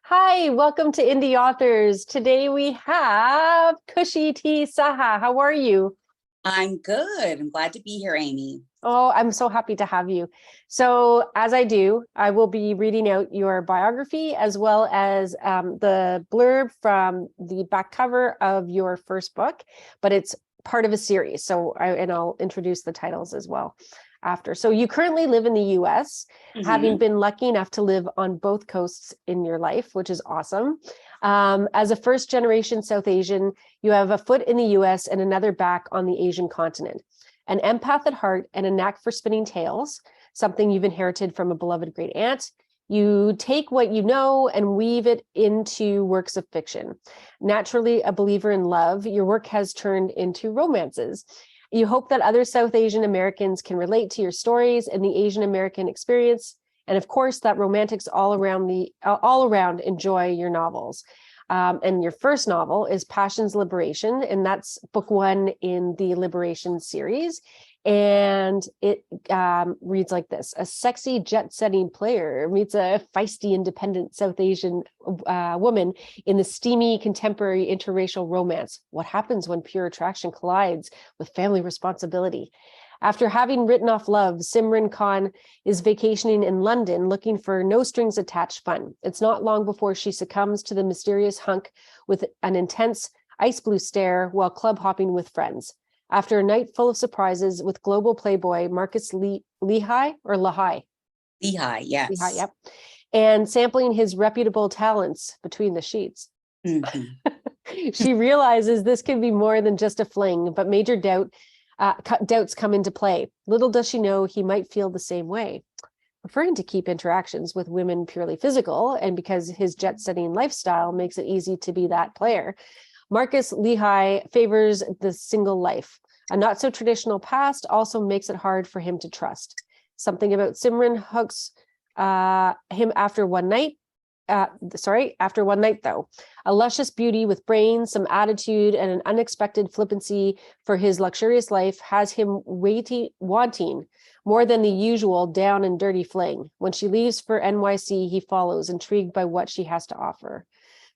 Hi, welcome to Indie Authors. Today we have Khushi Saha. How are you? I'm good. I'm glad to be here, Amy. Oh, I'm so happy to have you. So, as I do, I will be reading out your biography as well as the blurb from the back cover of your first book, but it's part of a series. And I'll introduce the titles as well after. So, you currently live in the US, having been lucky enough to live on both coasts in your life, which is awesome. As a first generation South Asian, you have a foot in the US and another back on the Asian continent. An empath at heart and a knack for spinning tales, something you've inherited from a beloved great aunt. You take what you know and weave it into works of fiction. Naturally, a believer in love, your work has turned into romances. You hope that other South Asian Americans can relate to your stories and the Asian American experience. And of course, that romantics all around enjoy your novels. And your first novel is Passion's Liberation, and that's book one in the Liberation series. And it reads like this: a sexy jet-setting player meets a feisty, independent South Asian woman in the steamy contemporary interracial romance. What happens when pure attraction collides with family responsibility? After having written off love, Simran Kwan is vacationing in London looking for no strings attached fun. It's not long before she succumbs to the mysterious hunk with an intense ice blue stare while club hopping with friends. After a night full of surprises with global playboy Marcus Lehigh or Lehigh? Lehigh, yes. Lehigh, yep. And sampling his reputable talents between the sheets. She realizes this can be more than just a fling, but major doubts come into play. Little does she know he might feel the same way. Preferring to keep interactions with women purely physical, and because his jet-setting lifestyle makes it easy to be that player, Marcus Lehigh favors the single life. A not-so-traditional past also makes it hard for him to trust. Something about Simran hooks him after one night, though. A luscious beauty with brains, some attitude, and an unexpected flippancy for his luxurious life has him wanting more than the usual down and dirty fling. When she leaves for NYC, he follows, intrigued by what she has to offer.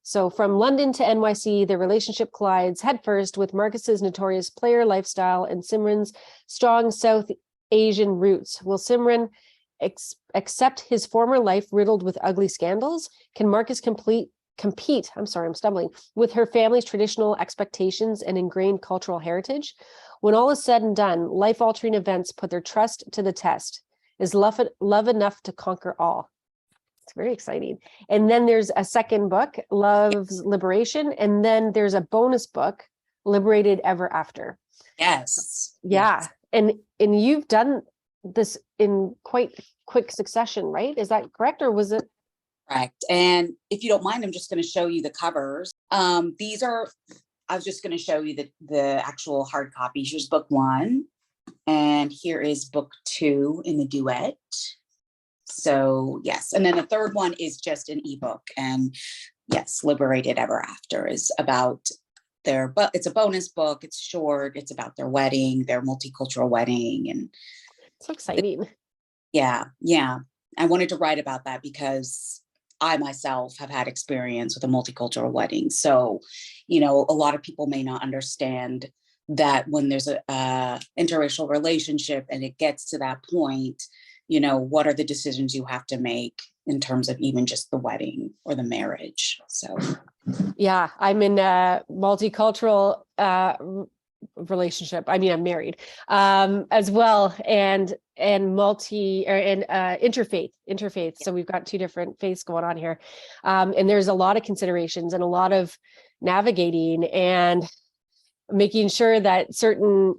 So from London to NYC, their relationship collides headfirst with Marcus's notorious player lifestyle and Simran's strong South Asian roots. Will Simran accept his former life riddled with ugly scandals? Can Marcus compete with her family's traditional expectations and ingrained cultural heritage? When all is said and done, life-altering events put their trust to the test. Is love enough to conquer all? It's very exciting. And then there's a second book, Love's Liberation, and then there's a bonus book, Liberated Ever After. Yes. Yeah. Yes. And you've done this in quite quick succession, right? Is that correct, or was it? Correct. And if you don't mind, I'm just going to show you the covers. I was just going to show you the actual hard copies. Here's book one, and here is book two in the duet. So yes, and then the third one is just an ebook, and yes, Liberated Ever After is about but it's a bonus book. It's short. It's about their wedding, their multicultural wedding, and so exciting. Yeah. I wanted to write about that because I myself have had experience with a multicultural wedding. So, a lot of people may not understand that when there's a interracial relationship and it gets to that point, what are the decisions you have to make in terms of even just the wedding or the marriage. So, yeah, I'm in a multicultural relationship. I mean, I'm married as well, and interfaith. Yeah. So we've got two different faiths going on here, and there's a lot of considerations and a lot of navigating and making sure that certain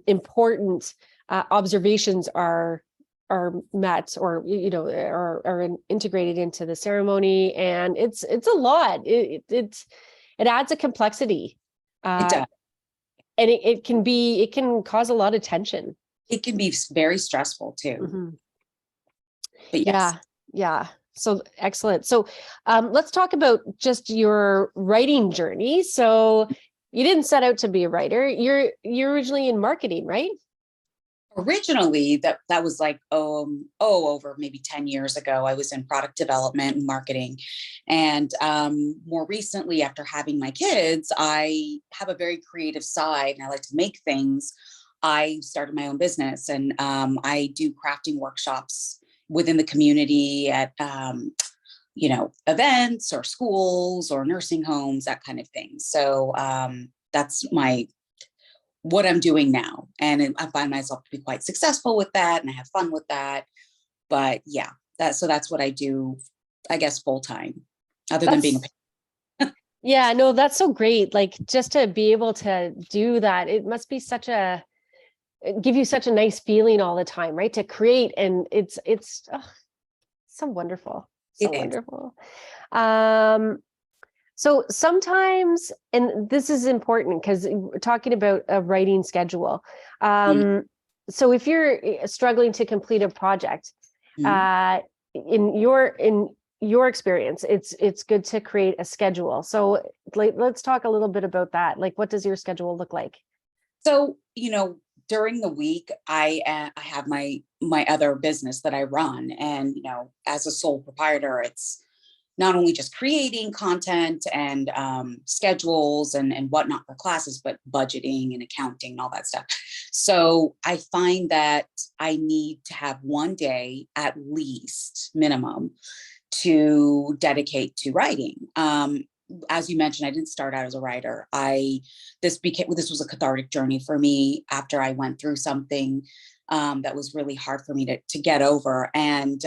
important observations are met, or are integrated into the ceremony, and it's a lot. It adds a complexity. It does. And it can cause a lot of tension. It can be very stressful too. Mm-hmm. But yes. Yeah. So excellent. So let's talk about just your writing journey. So you didn't set out to be a writer. You're originally in marketing, right? Originally, that was like over maybe 10 years ago. I was in product development and marketing, and more recently, after having my kids, I have a very creative side and I like to make things. I started my own business, and I do crafting workshops within the community at events or schools or nursing homes, that kind of thing. So that's what I'm doing now. And I find myself to be quite successful with that, and I have fun with that. But yeah, that's what I do, I guess, full time, other than being a parent. Yeah, no, that's so great. Like, just to be able to do that, it must be give you such a nice feeling all the time, right? To create, and it's so wonderful. So It is. wonderful. So sometimes, and this is important because we're talking about a writing schedule. So if you're struggling to complete a project, in your experience, it's good to create a schedule. So let's talk a little bit about that. Like, what does your schedule look like? So, during the week, I have my other business that I run, and as a sole proprietor, it's not only just creating content and schedules and whatnot for classes, but budgeting and accounting and all that stuff. So I find that I need to have one day at least minimum to dedicate to writing. As you mentioned, I didn't start out as a writer. This was a cathartic journey for me after I went through something that was really hard for me to get over. And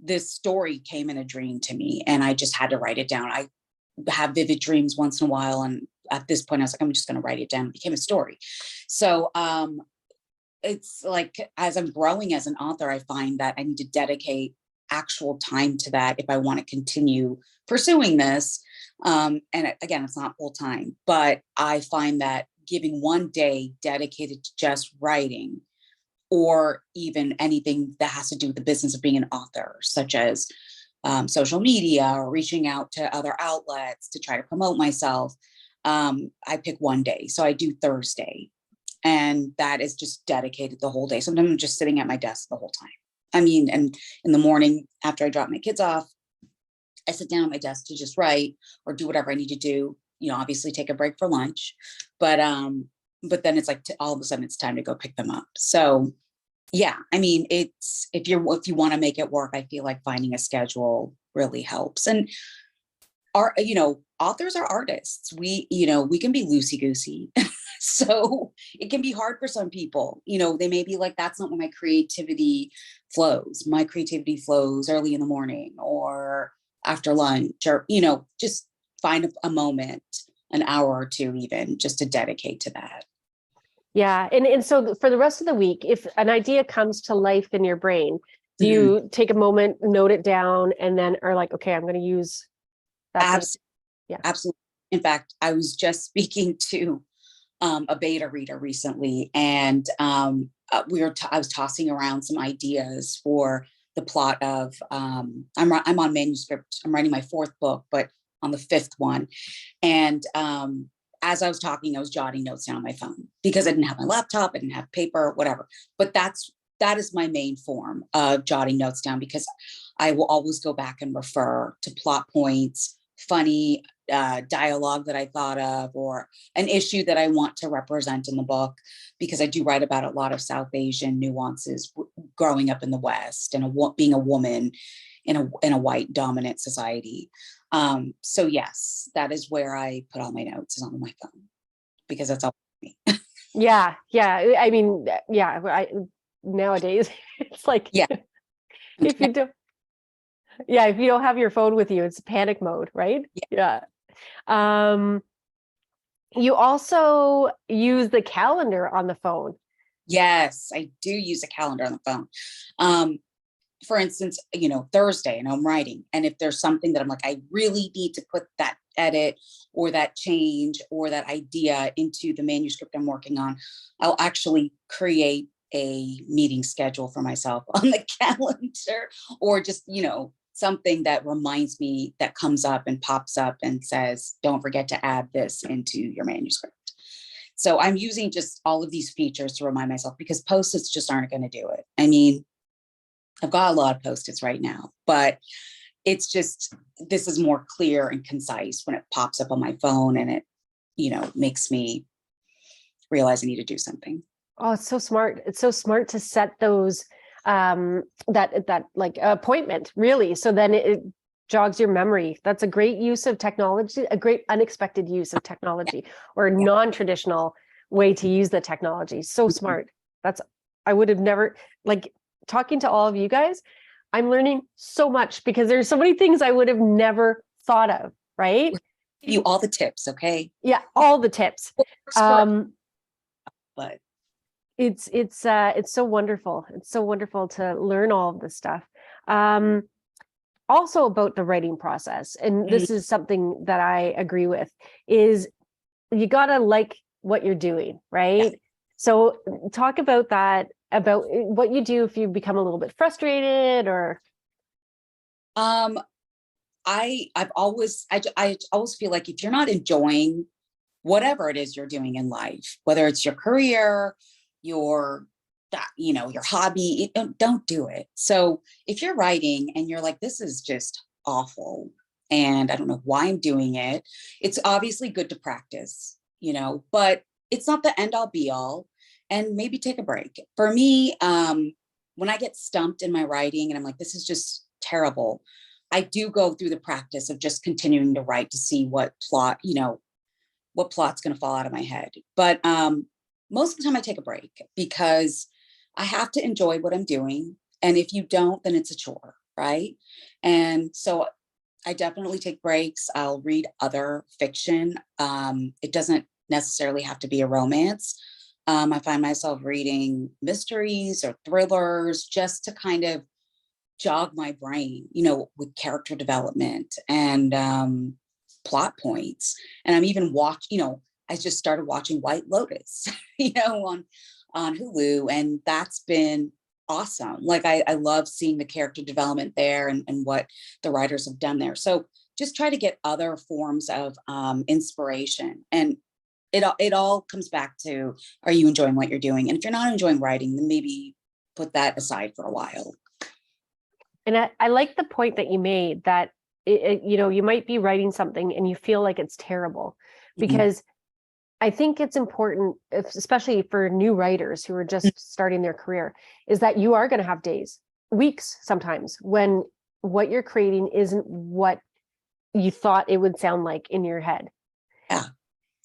this story came in a dream to me, and I just had to write it down. I have vivid dreams once in a while, and at this point I was like, I'm just going to write it down. It became a story. So it's like, as I'm growing as an author, I find that I need to dedicate actual time to that if I want to continue pursuing this. And again, it's not full time, but I find that giving one day dedicated to just writing, or even anything that has to do with the business of being an author, such as social media or reaching out to other outlets to try to promote myself. I pick one day. So I do Thursday, and that is just dedicated the whole day. Sometimes I'm just sitting at my desk the whole time. And in the morning after I drop my kids off, I sit down at my desk to just write or do whatever I need to do, obviously take a break for lunch, but then it's like all of a sudden it's time to go pick them up. So yeah, it's, if you want to make it work, I feel like finding a schedule really helps. And authors are artists. We can be loosey goosey. So it can be hard for some people. They may be like, that's not where my creativity flows. My creativity flows early in the morning or after lunch, or, just find a moment, an hour or two, even just to dedicate to that. Yeah. And so for the rest of the week, if an idea comes to life in your brain, do you take a moment, note it down, and then are like, okay, I'm going to use that. Absolutely. Yeah, absolutely. In fact, I was just speaking to a beta reader recently, and I was tossing around some ideas for the plot of I'm on manuscript. I'm writing my 4th book, but on the 5th one. And as I was talking, I was jotting notes down on my phone because I didn't have my laptop, I didn't have paper, whatever. But that is my main form of jotting notes down, because I will always go back and refer to plot points, funny dialogue that I thought of, or an issue that I want to represent in the book, because I do write about a lot of South Asian nuances growing up in the West and being a woman in a white dominant society. So yes, that is where I put all my notes, is on my phone, because that's all me. Yeah. Nowadays it's like, yeah. if you don't have your phone with you, it's panic mode, right? Yeah. You also use the calendar on the phone. Yes, I do use a calendar on the phone. For instance, Thursday, and I'm writing, and if there's something that I'm like, I really need to put that edit or that change or that idea into the manuscript I'm working on, I'll actually create a meeting schedule for myself on the calendar, or just, something that reminds me, that comes up and pops up and says, don't forget to add this into your manuscript. So I'm using just all of these features to remind myself, because Post-its just aren't going to do it. I mean, I've got a lot of Post-its right now, but it's just, this is more clear and concise when it pops up on my phone, and it, makes me realize I need to do something. Oh, it's so smart. It's so smart to set those that like appointment, really. So then it jogs your memory. That's a great use of technology, a great unexpected use of technology, or a non-traditional way to use the technology. So smart. I would have never, like, talking to all of you guys, I'm learning so much, because there's so many things I would have never thought of, right? Give you all the tips, okay? Yeah, all the tips. But it's so wonderful. It's so wonderful to learn all of this stuff. Also about the writing process, and this is something that I agree with, is you gotta like what you're doing, right? Yeah. So talk about that, about what you do if you become a little bit frustrated, or I always feel like if you're not enjoying whatever it is you're doing in life, whether it's your career, your hobby, don't do it. So if you're writing and you're like, this is just awful and I don't know why I'm doing it, it's obviously good to practice, but it's not the end all be all, and maybe take a break. For me, when I get stumped in my writing and I'm like, this is just terrible, I do go through the practice of just continuing to write to see what plot's going to fall out of my head. But most of the time I take a break, because I have to enjoy what I'm doing. And if you don't, then it's a chore, right? And so I definitely take breaks. I'll read other fiction. It doesn't necessarily have to be a romance. I find myself reading mysteries or thrillers just to kind of jog my brain, with character development and plot points. And I'm even I just started watching White Lotus, on Hulu, and that's been awesome. Like I love seeing the character development there and what the writers have done there. So just try to get other forms of inspiration, and it all comes back to, are you enjoying what you're doing? And if you're not enjoying writing, then maybe put that aside for a while. And I like the point that you made, that you might be writing something and you feel like it's terrible, because I think it's important, especially for new writers who are just starting their career, is that you are going to have days, weeks, sometimes, when what you're creating isn't what you thought it would sound like in your head. Yeah.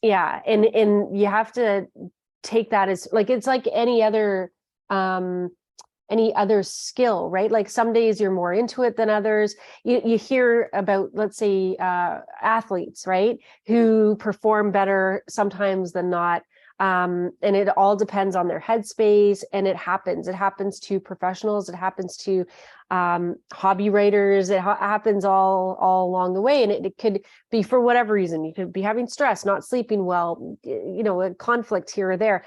Yeah. And you have to take that as, like, it's like any other skill, right? Like some days you're more into it than others. You hear about, let's say, athletes, right, who perform better sometimes than not. And it all depends on their headspace, and it happens to professionals, it happens to hobby writers, it happens all along the way. And it could be for whatever reason. You could be having stress, not sleeping well, a conflict here or there.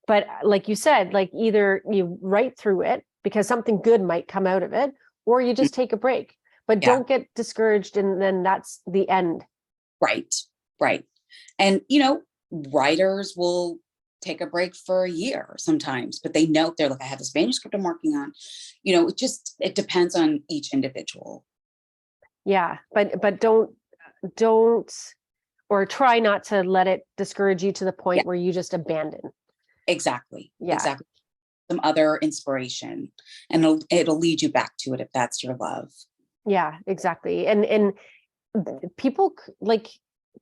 But like you said, like, either you write through it because something good might come out of it, or you just take a break, but don't get discouraged. And then that's the end. Right. And, writers will take a break for a year sometimes, but they know, they're like, I have this manuscript I'm working on. It depends on each individual. Yeah. But don't, or try not to let it discourage you to the point where you just abandon. Exactly. Yeah. Exactly. Some other inspiration, and it'll lead you back to it if that's your love. Yeah, exactly. And people, like,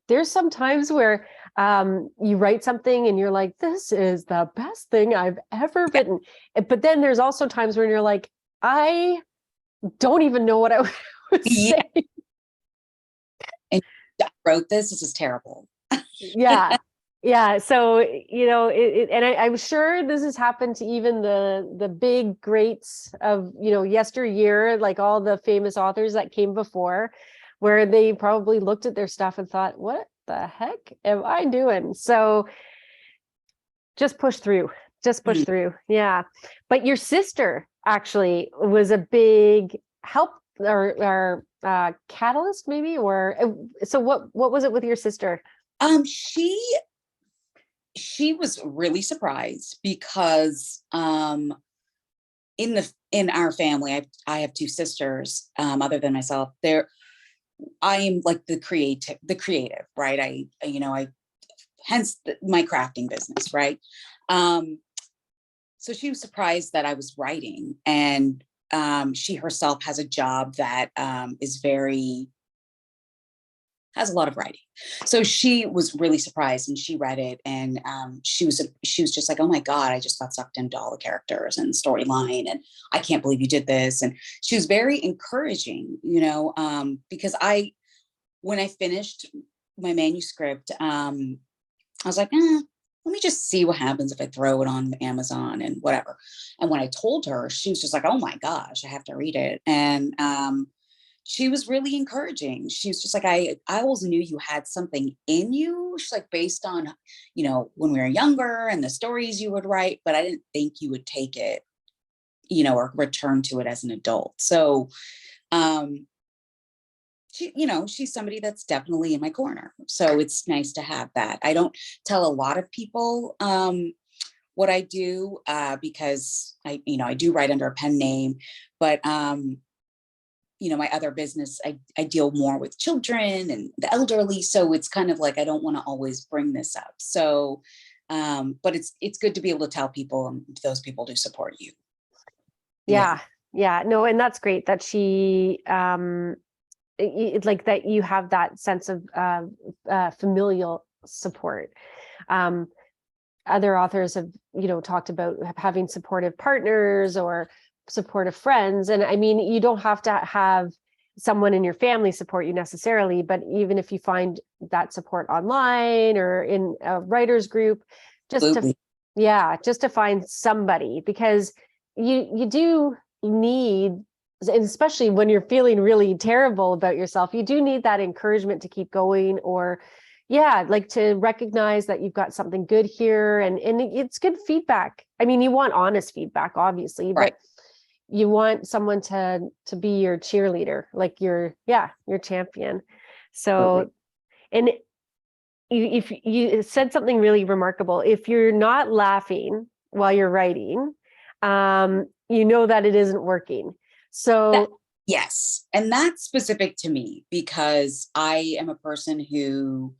there's some times where you write something and you're like, this is the best thing I've ever written. But then there's also times when you're like, I don't even know what I would say. And I wrote this is terrible. Yeah. Yeah. So, and I'm sure this has happened to even the big greats of, yesteryear, like all the famous authors that came before, where they probably looked at their stuff and thought, what the heck am I doing? So just push through, through. Yeah. But your sister actually was a big help, or catalyst, maybe, or so what was it with your sister? She she was really surprised because in our family, I have two sisters, other than myself. I am like the creative, right? I hence my crafting business, right? So she was surprised that I was writing, and she herself has a job that has a lot of writing. So she was really surprised, and she read it, and she was just like, oh my God, I just got sucked into all the characters and storyline, and I can't believe you did this. And she was very encouraging, because when I finished my manuscript, I was like, let me just see what happens if I throw it on Amazon and whatever. And when I told her, she was just like, oh my gosh, I have to read it. And she was really encouraging. She was just like, I always knew you had something in you. She's like, based on, when we were younger and the stories you would write, but I didn't think you would take it, or return to it as an adult. So, she's somebody that's definitely in my corner. So it's nice to have that. I don't tell a lot of people what I do because I do write under a pen name, but my other business, I deal more with children and the elderly. So it's kind of like, I don't want to always bring this up. So, but it's good to be able to tell people, and those people do support you. Yeah. No, and that's great that she, like that you have that sense of familial support. Other authors have, talked about having supportive partners or supportive friends. And I mean, you don't have to have someone in your family support you necessarily, but even if you find that support online or in a writer's group, just to find somebody, because you do need, and especially when you're feeling really terrible about yourself, you do need that encouragement to keep going, or like to recognize that you've got something good here, and it's good feedback. I mean, you want honest feedback, obviously, Right. but you want someone to be your cheerleader, like your champion. So, and if you said something really remarkable, if you're not laughing while you're writing, that it isn't working. So yes. And that's specific to me because I am a person who,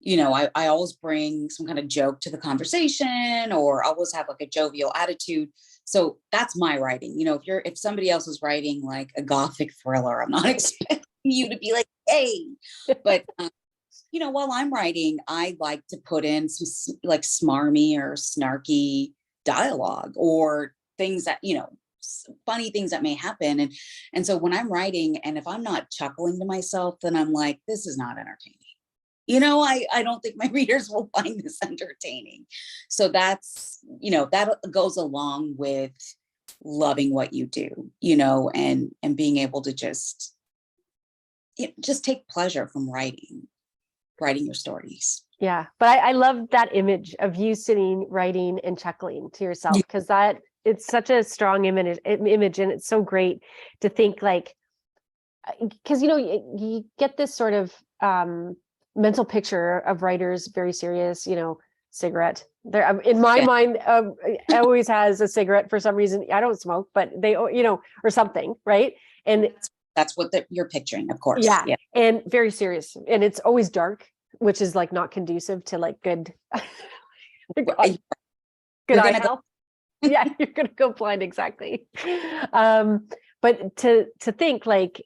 I always bring some kind of joke to the conversation, or always have like a jovial attitude. So that's my writing. If somebody else is writing like a gothic thriller, I'm not expecting you to be like, hey, but while I'm writing, I like to put in some like smarmy or snarky dialogue, or things that, funny things that may happen. And so when I'm writing, and if I'm not chuckling to myself, then I'm like, this is not entertaining. I don't think my readers will find this entertaining. So that's, that goes along with loving what you do, and being able to just take pleasure from writing your stories. Yeah. But I love that image of you sitting, writing and chuckling to yourself, because it's such a strong image, and it's so great to think like, because, you get this sort of, mental picture of writers, very serious, cigarette. There, in my mind, always has a cigarette for some reason. I don't smoke, but they, or something, right? And that's what you're picturing, of course. Yeah, and very serious, and it's always dark, which is like not conducive to like good good eye health. Yeah, you're gonna go blind, exactly. But to think like,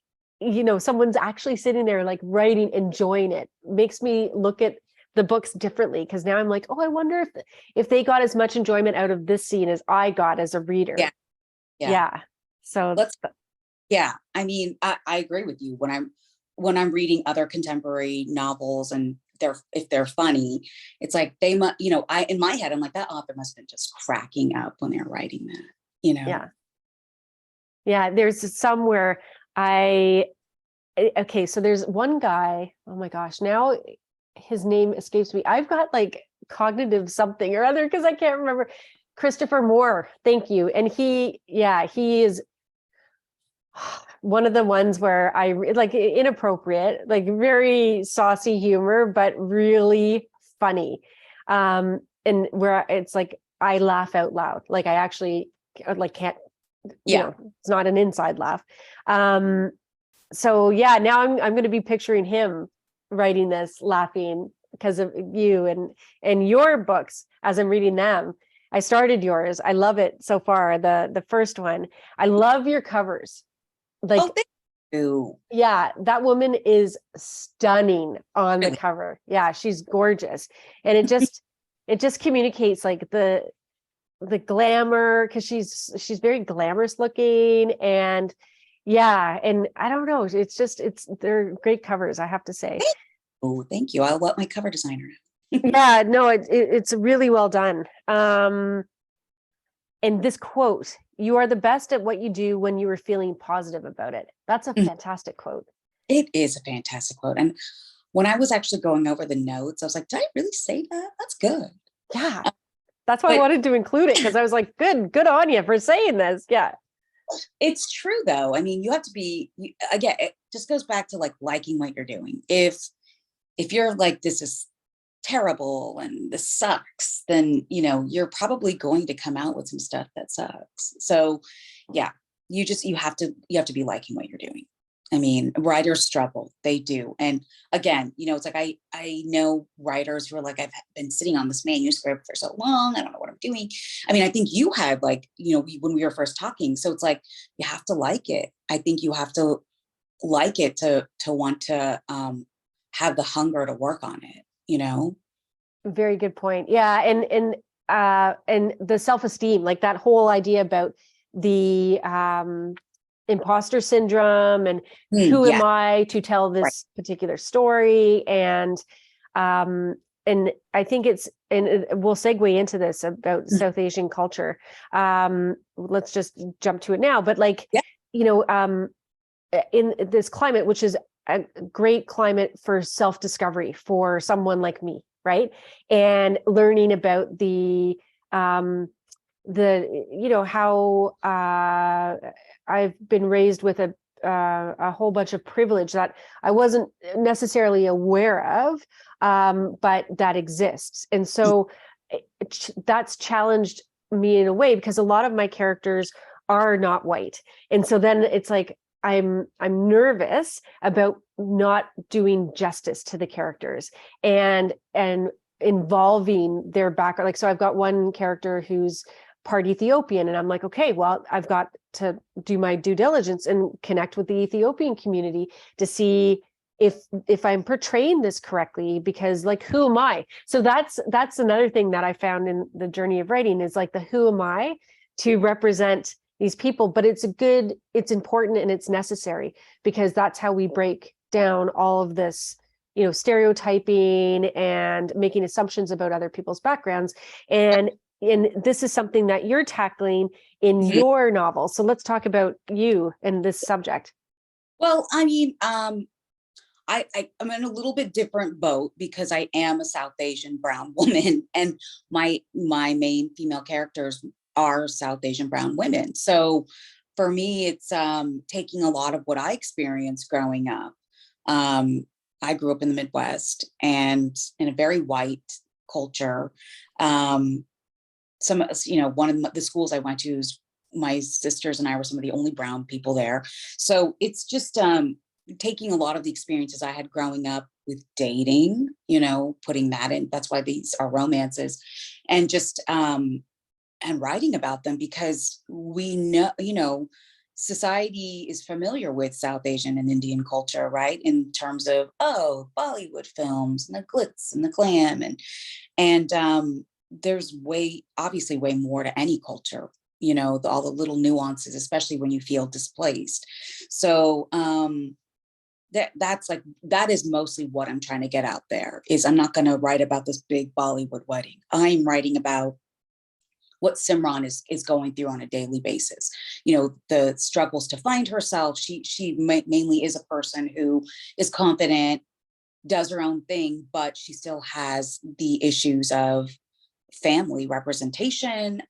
someone's actually sitting there like writing, enjoying it, makes me look at the books differently, because now I'm like, oh, I wonder if they got as much enjoyment out of this scene as I got as a reader. Yeah. So I mean, I agree with you. When I'm reading other contemporary novels, and if they're funny, it's like they must, in my head, I'm like, that author must have been just cracking up when they're writing that, Yeah. There's somewhere so there's one guy, oh my gosh, now his name escapes me. I've got like cognitive something or other, because I can't remember. Christopher Moore. Thank you. And he is one of the ones where I like inappropriate, like very saucy humor, but really funny. And where it's like, I laugh out loud. Like I actually like can't, you know, it's not an inside laugh. So yeah, now I'm going to be picturing him writing this, laughing because of you and your books as I'm reading them. I started yours. I love it so far. The first one. I love your covers. Like, Oh, thank you. yeah, that woman is stunning on the cover. Yeah, she's gorgeous. And it just communicates like the glamour, because she's very glamorous looking. And yeah, and I don't know, they're great covers, I have to say. Oh, thank you. I'll let my cover designer know. Yeah, no, it's really well done. And this quote, "You are the best at what you do when you are feeling positive about it." That's a fantastic quote. It is a fantastic quote. And when I was actually going over the notes, I was like, did I really say that? That's good. Yeah. That's why I wanted to include it, because I was like, good on you for saying this. Yeah. It's true though. I mean, you have to be, again, it just goes back to like liking what you're doing. If you're like, this is terrible and this sucks, then, you know, you're probably going to come out with some stuff that sucks. So yeah, you have to be liking what you're doing. I mean, writers struggle, they do. And again, you know, it's like, I know writers who are like, I've been sitting on this manuscript for so long, I don't know what I'm doing. I mean, I think you had like, you know, when we were first talking, so it's like, you have to like it. I think you have to like it to want to have the hunger to work on it, you know? Very good point. Yeah. And the self-esteem, like that whole idea about the imposter syndrome and who am I to tell this particular story. And I think we'll segue into this about South Asian culture. Let's just jump to it now. But like, you know, in this climate, which is a great climate for self-discovery for someone like me, right? And learning about the you know, how I've been raised with a whole bunch of privilege that I wasn't necessarily aware of, but that exists. And so that's challenged me in a way, because a lot of my characters are not white. And so then it's like, I'm nervous about not doing justice to the characters and involving their background. Like, so I've got one character who's part Ethiopian, and I'm like, okay, well, I've got to do my due diligence and connect with the Ethiopian community to see if I'm portraying this correctly, because like, who am I? So that's another thing that I found in the journey of writing, is like the who am I to represent these people. But it's important and it's necessary, because that's how we break down all of this, you know, stereotyping and making assumptions about other people's backgrounds. And this is something that you're tackling in your novel. So let's talk about you and this subject. Well, I mean, I'm in a little bit different boat, because I am a South Asian brown woman, and my main female characters are South Asian brown women. So for me, it's taking a lot of what I experienced growing up. I grew up in the Midwest and in a very white culture. You know, one of the schools I went to, my sisters and I were some of the only brown people there. So it's just taking a lot of the experiences I had growing up with dating, you know, putting that in. That's why these are romances, and just and writing about them, because we know, you know, society is familiar with South Asian and Indian culture, right? In terms of, Bollywood films and the glitz and the glam, and there's obviously way more to any culture, you know, all the little nuances, especially when you feel displaced. So that is mostly what I'm trying to get out there, is I'm not going to write about this big Bollywood wedding. I'm writing about what Simran is going through on a daily basis. You know, the struggles to find herself. She mainly is a person who is confident, does her own thing, but she still has the issues of family representation,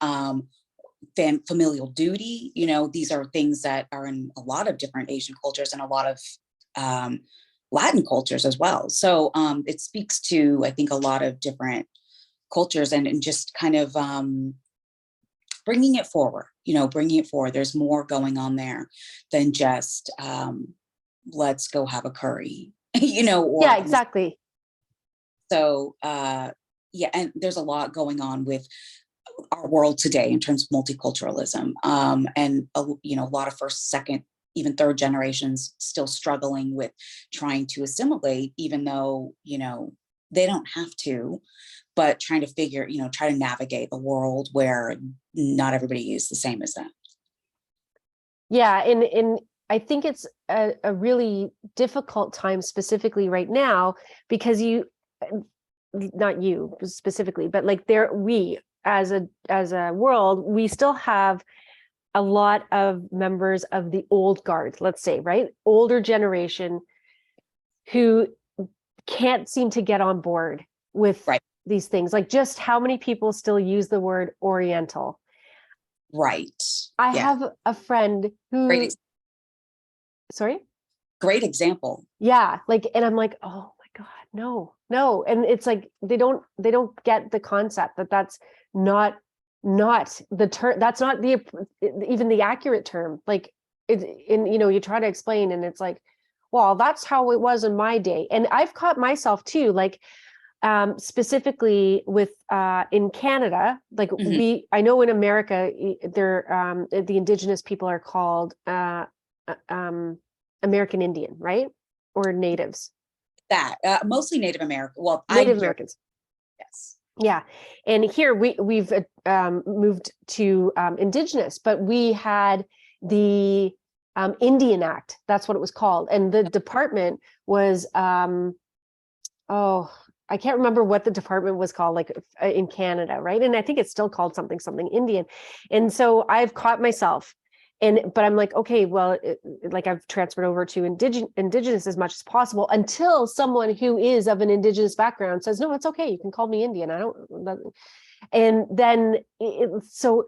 familial duty. You know, these are things that are in a lot of different Asian cultures and a lot of Latin cultures as well. So it speaks to, I think, a lot of different cultures, and just kind of bringing it forward, there's more going on there than just let's go have a curry, or Yeah, exactly. so and there's a lot going on with our world today in terms of multiculturalism, and a lot of first, second, even third generations still struggling with trying to assimilate, even though they don't have to, but trying to try to navigate a world where not everybody is the same as them. Yeah, and I think it's a really difficult time specifically right now, because not you specifically, but like we as a world, we still have a lot of members of the old guard, let's say, right? Older generation who can't seem to get on board with these things. Like, just how many people still use the word Oriental? Right. I have a friend who, sorry? Great example. Yeah. Like, and I'm like, oh my God, no. And it's like, they don't get the concept that that's not the term, that's not even the accurate term. Like, you try to explain, and it's like, well, that's how it was in my day. And I've caught myself too, like, specifically with in Canada, like I know in America, they're the indigenous people are called American Indian, right? Or natives. That mostly Native American. Well, Native Americans. Yes. Yeah, and here we've moved to indigenous, but we had the Indian Act. That's what it was called, and the department was I can't remember what the department was called, like in Canada, right? And I think it's still called something Indian. And so I've caught myself, but I'm like, okay, well, like I've transferred over to indigenous as much as possible, until someone who is of an indigenous background says, no, it's okay, you can call me Indian. I don't. And then so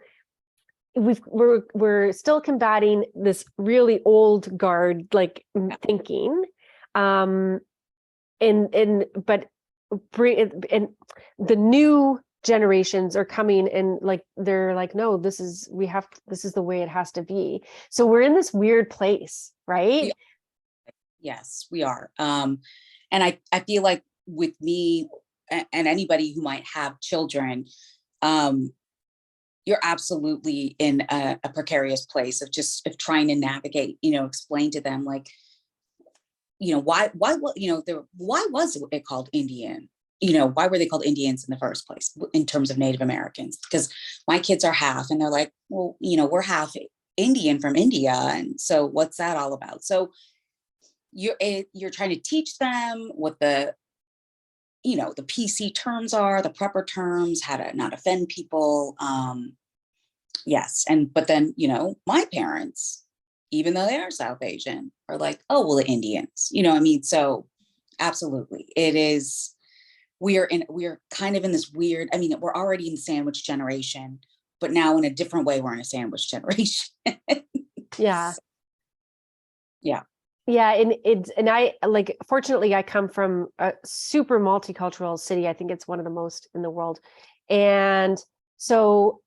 we're still combating this really old guard like thinking, but the new generations are coming, and like they're like, no, this is the way it has to be. So we're in this weird place, right? Yes, we are. And I feel like with me and anybody who might have children, you're absolutely in a precarious place of trying to navigate, explain to them, like, why was it called Indian? Why were they called Indians in the first place in terms of Native Americans? Because my kids are half, and they're like, well, we're half Indian from India. And so what's that all about? So you're trying to teach them what the PC terms are, the proper terms, how to not offend people. Yes. But then, my parents, even though they are South Asian, are like, oh, well, the Indians, so absolutely. It is, we are kind of in this weird, we're already in the sandwich generation, but now in a different way, we're in a sandwich generation. Yeah. Yeah. Yeah. And I, like, fortunately I come from a super multicultural city. I think it's one of the most in the world. And so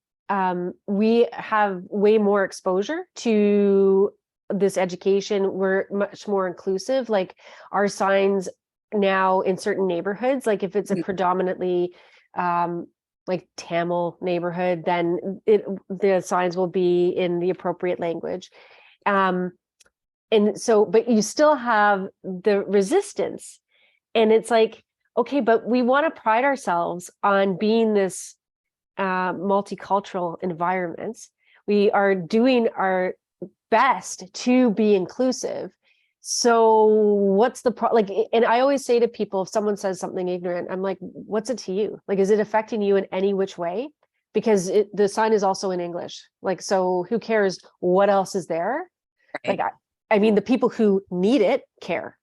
we have way more exposure to this education. We're much more inclusive. Like, our signs now in certain neighborhoods, like if it's a predominantly like Tamil neighborhood, then the signs will be in the appropriate language. And so, but you still have the resistance, and it's like, okay, but we want to pride ourselves on being this multicultural environments. We are doing our best to be inclusive. So what's the like, and I always say to people, if someone says something ignorant, I'm like, what's it to you? Like, is it affecting you in any which way? Because the sign is also in English. Like, so who cares what else is there? Right. Like, I mean, the people who need it care,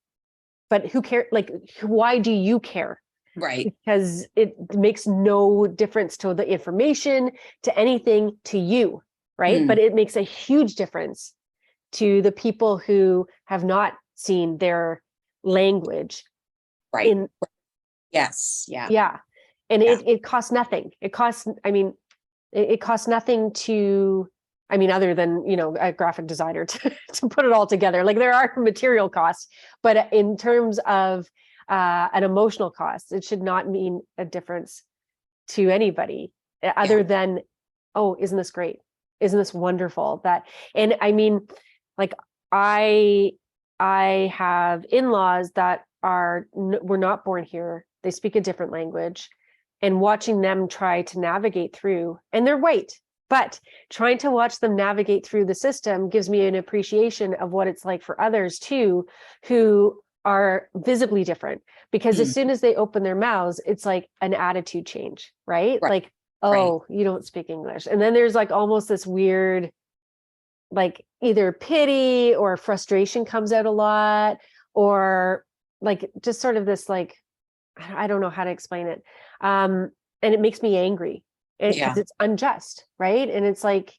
but who care? Like, why do you care? Right. Because it makes no difference to the information, to anything, to you, right? But it makes a huge difference to the people who have not seen their language. Right. Yes. Yeah. Yeah. And Yeah. it costs nothing. It costs, I mean, it costs nothing to, I mean, other than, you know, a graphic designer to put it all together. Like there are material costs, but in terms of an emotional cost, it should not mean a difference to anybody other than, oh, isn't this great? Isn't this wonderful? That, and I mean, like I have in-laws that were not born here. They speak a different language, and watching them try to navigate through, and they're white, but trying to watch them navigate through the system gives me an appreciation of what it's like for others too, who are visibly different, because as soon as they open their mouths, it's like an attitude change, right? Like, oh, you don't speak English. And then there's like almost this weird, like either pity or frustration comes out a lot, or like just sort of this, like, I don't know how to explain it. And it makes me angry because it's unjust, right? And it's like,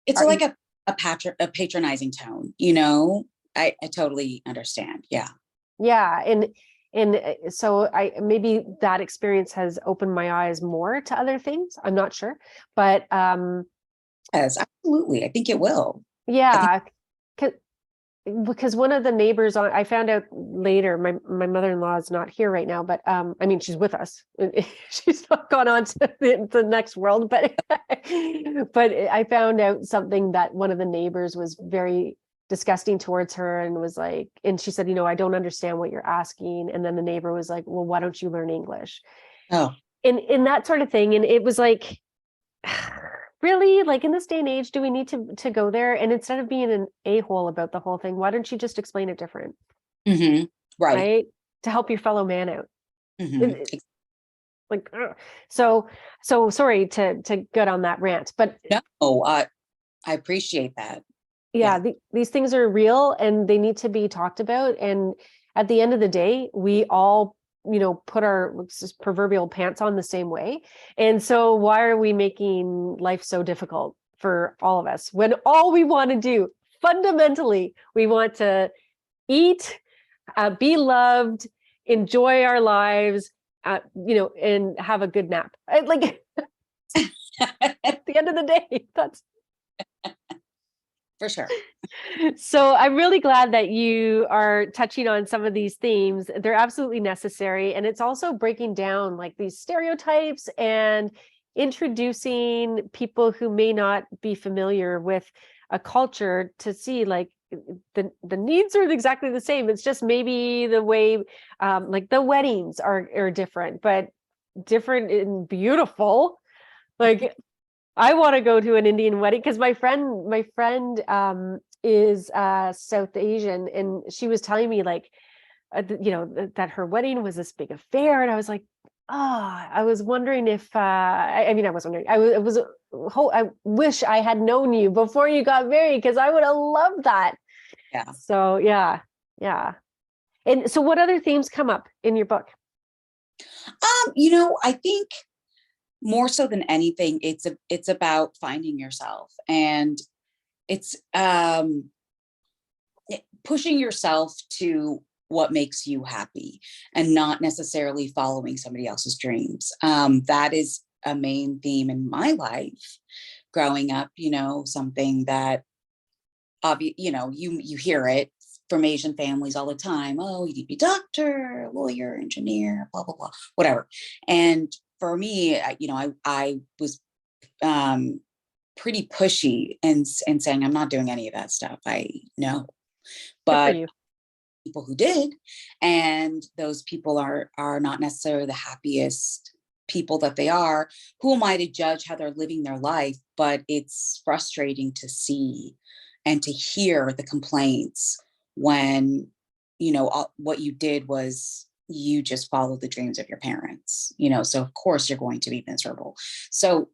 it's like a patronizing tone, you know. I totally understand. Yeah. And so maybe that experience has opened my eyes more to other things. I'm not sure, but yes, absolutely. I think it will. Yeah, because one of the neighbors I found out later, my mother-in-law is not here right now, but I mean, she's with us. She's not gone on to the next world, but but I found out something, that one of the neighbors was very disgusting towards her and was like, and she said, you know, I don't understand what you're asking. And then the neighbor was like, well, why don't you learn English? Oh, and that sort of thing. And it was like, really, like in this day and age, do we need to go there? And instead of being an a-hole about the whole thing, why don't you just explain it different? Right, to help your fellow man out. Like, so sorry to get on that rant, but no, I appreciate that. These things are real and they need to be talked about. And at the end of the day, we all, you know, put our proverbial pants on the same way. And so why are we making life so difficult for all of us, when all we want to do fundamentally, we want to eat, be loved, enjoy our lives, you know, and have a good nap. Like at the end of the day, that's for sure. So I'm really glad that you are touching on some of these themes. They're absolutely necessary. And it's also breaking down like these stereotypes and introducing people who may not be familiar with a culture to see like the needs are exactly the same. It's just maybe the way like the weddings are different, but different and beautiful. Like I want to go to an Indian wedding because my friend is South Asian, and she was telling me like, you know, that her wedding was this big affair, and I was like, I was wondering if I mean, I was wondering, I wish I had known you before you got married, because I would have loved that. Yeah. So yeah. And so, what other themes come up in your book? You know, I think more so than anything, it's about finding yourself, and it's pushing yourself to what makes you happy and not necessarily following somebody else's dreams. That is a main theme in my life growing up, you know, something that you know, you hear it from Asian families all the time. Oh, you need to be doctor, lawyer, engineer, blah, blah, blah, whatever. And for me, you know, I was pretty pushy and saying, I'm not doing any of that stuff. I know, but people who did, and those people are not necessarily the happiest people that they are. Who am I to judge how they're living their life? But it's frustrating to see and to hear the complaints when, you know, what you did was you just followed the dreams of your parents, you know, so of course you're going to be miserable. So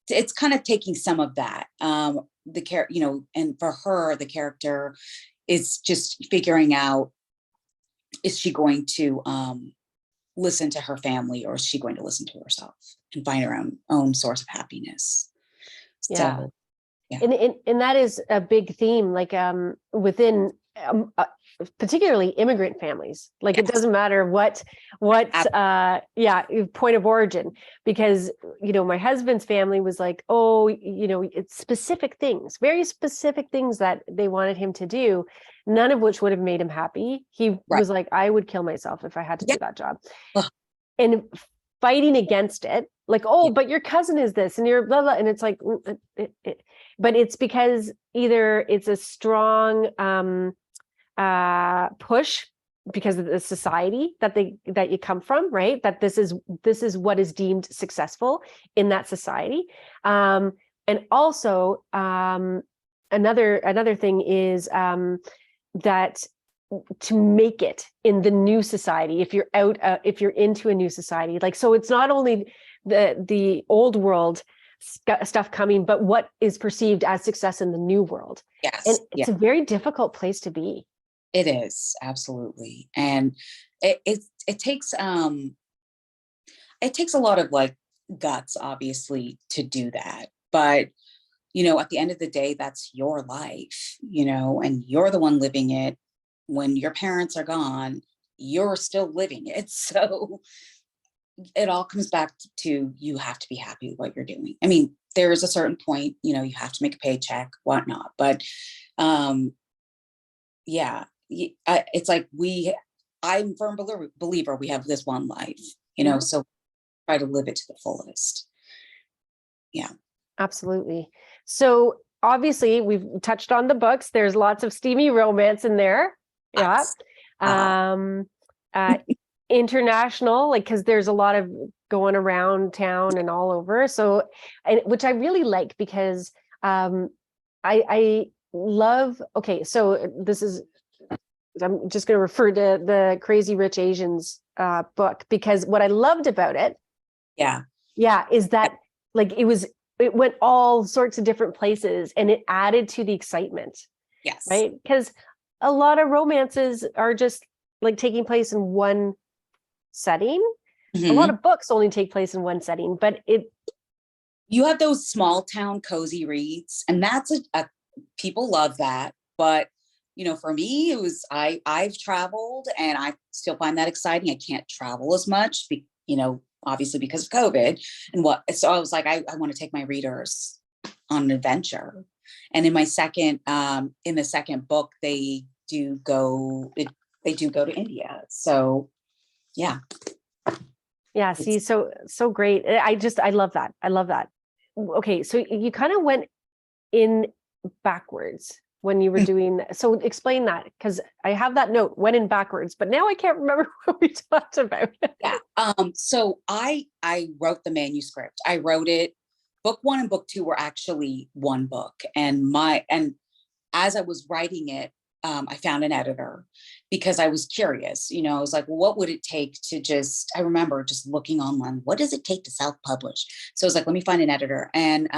it's kind of taking some of that, you know, and for her, the character is just figuring out, is she going to listen to her family, or is she going to listen to herself and find her own source of happiness? Yeah. So, yeah. And that is a big theme, like within particularly immigrant families. Like it Yes. doesn't matter what point of origin, because my husband's family was like, oh, it's specific things, very specific things that they wanted him to do, none of which would have made him happy. He Right. was like, I would kill myself if I had to do that job. Ugh. And fighting against it, like, oh, Yeah. but your cousin is this and you're blah blah, and it's like but it's because either it's a strong push because of the society that you come from, right? That this is what is deemed successful in that society. And also another thing is that to make it in the new society, if you're into a new society, like, so it's not only the old world stuff coming, but what is perceived as success in the new world. Yes. And it's a very difficult place to be. It is, absolutely. And it takes a lot of like guts, obviously, to do that. But, at the end of the day, that's your life, and you're the one living it. When your parents are gone, you're still living it. So it all comes back to you have to be happy with what you're doing. I mean, there is a certain point, you have to make a paycheck, whatnot. But yeah, it's like I'm a firm believer we have this one life, so try to live it to the fullest. Yeah, absolutely. So obviously we've touched on the books. There's lots of steamy romance in there. Yeah. International, like, because there's a lot of going around town and all over. So, which I really like, because I love, okay, so I'm just going to refer to the Crazy Rich Asians book, because what I loved about it, is that like it went all sorts of different places and it added to the excitement. Yes. Right? Because a lot of romances are just like taking place in one setting. Mm-hmm. A lot of books only take place in one setting, but you have those small town cozy reads, and that's people love that. But for me, it was I've traveled and I still find that exciting. I can't travel as much, obviously because of COVID so I was like, I want to take my readers on an adventure. And in my second book, they do go to India. So yeah. See, so great. I love that. I love that. Okay, so you kind of went in backwards when you were doing, so explain that, because I have that note, went in backwards, but now I can't remember what we talked about. Yeah. So I wrote the manuscript. I wrote it. Book 1 and book 2 were actually one book. And as I was writing it, I found an editor because I was curious, I was like, well, what would it take to I remember just looking online, what does it take to self-publish? So I was like, let me find an editor. And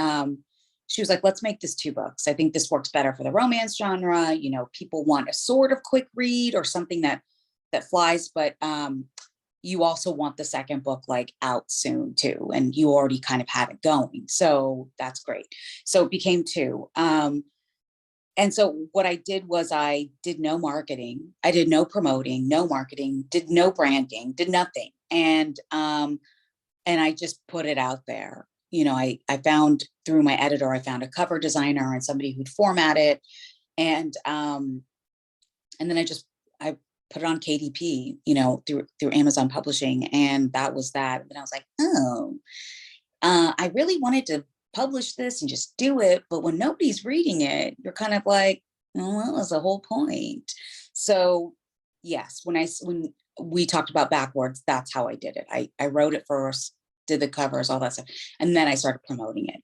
she was like, let's make this 2 books. I think this works better for the romance genre. People want a sort of quick read or something that flies, but you also want the second book like out soon too. And you already kind of have it going. So that's great. So it became 2. And so what I did was I did no marketing. I did no promoting, no marketing, did no branding, did nothing. And I just put it out there. I found through my editor, I found a cover designer and somebody who'd format it. And then I put it on KDP, through Amazon Publishing. And that was that. And I was like, I really wanted to publish this and just do it. But when nobody's reading it, you're kind of like, well, that was the whole point. So yes, when we talked about backwards, that's how I did it. I wrote it first, did the covers, all that stuff. And then I started promoting it.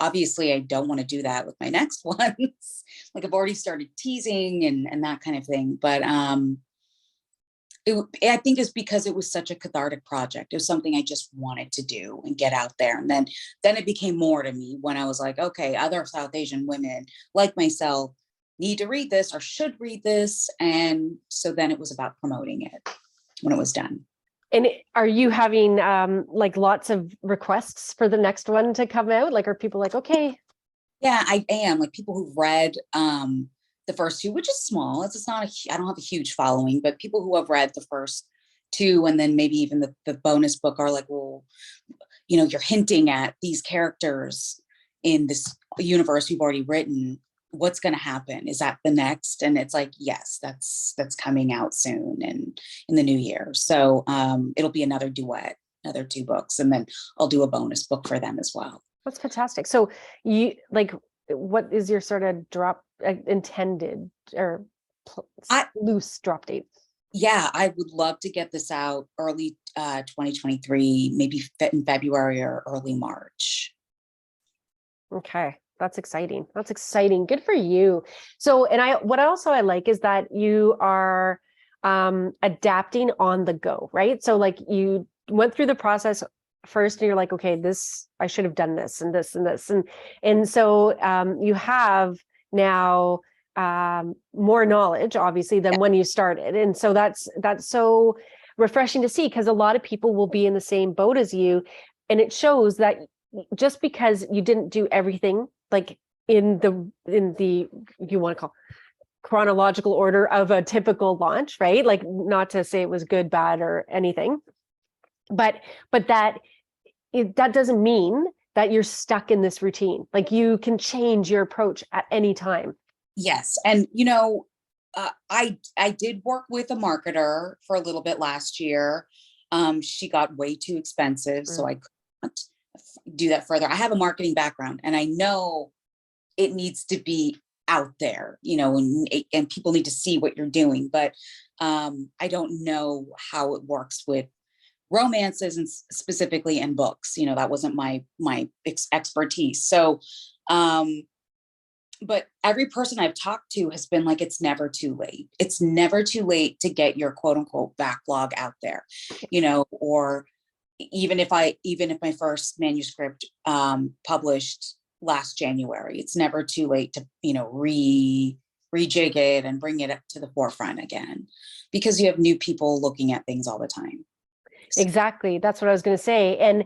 Obviously I don't want to do that with my next ones. Like I've already started teasing and that kind of thing. But I think it's because it was such a cathartic project. It was something I just wanted to do and get out there. And then it became more to me when I was like, okay, other South Asian women like myself need to read this or should read this. And so then it was about promoting it when it was done. And are you having like lots of requests for the next one to come out? Like, are people like, okay? Yeah, I am. Like people who've read the first two, which is small. It's not I don't have a huge following, but people who have read the first two and then maybe even the bonus book are like, well, you're hinting at these characters in this universe you've already written. What's going to happen? Is that the next? And it's like, yes, that's coming out soon and in the new year. So it'll be another duet, another 2 books, and then I'll do a bonus book for them as well. That's fantastic. So you like, what is your sort of drop intended or loose drop date? Yeah, I would love to get this out early 2023, maybe in February or early March. Okay. That's exciting. That's exciting. Good for you. So, and what also I like is that you are adapting on the go, right? So like you went through the process first and you're like, okay, this, I should have done this and this and this. And so you have now more knowledge, obviously, than when you started. And so that's so refreshing to see, because a lot of people will be in the same boat as you. And it shows that just because you didn't do everything like in the you want to call chronological order of a typical launch, right? Like, not to say it was good, bad, or anything, but that doesn't mean that you're stuck in this routine. Like, you can change your approach at any time. Yes. And, I did work with a marketer for a little bit last year. She got way too expensive, so I couldn't do that further. I have a marketing background and I know it needs to be out there, and people need to see what you're doing. But I don't know how it works with romances and specifically in books. That wasn't my expertise. So, but every person I've talked to has been like, it's never too late. It's never too late to get your quote unquote backlog out there, or even if my first manuscript published last January, it's never too late to, rejig it and bring it up to the forefront again, because you have new people looking at things all the time. Exactly. That's what I was going to say. And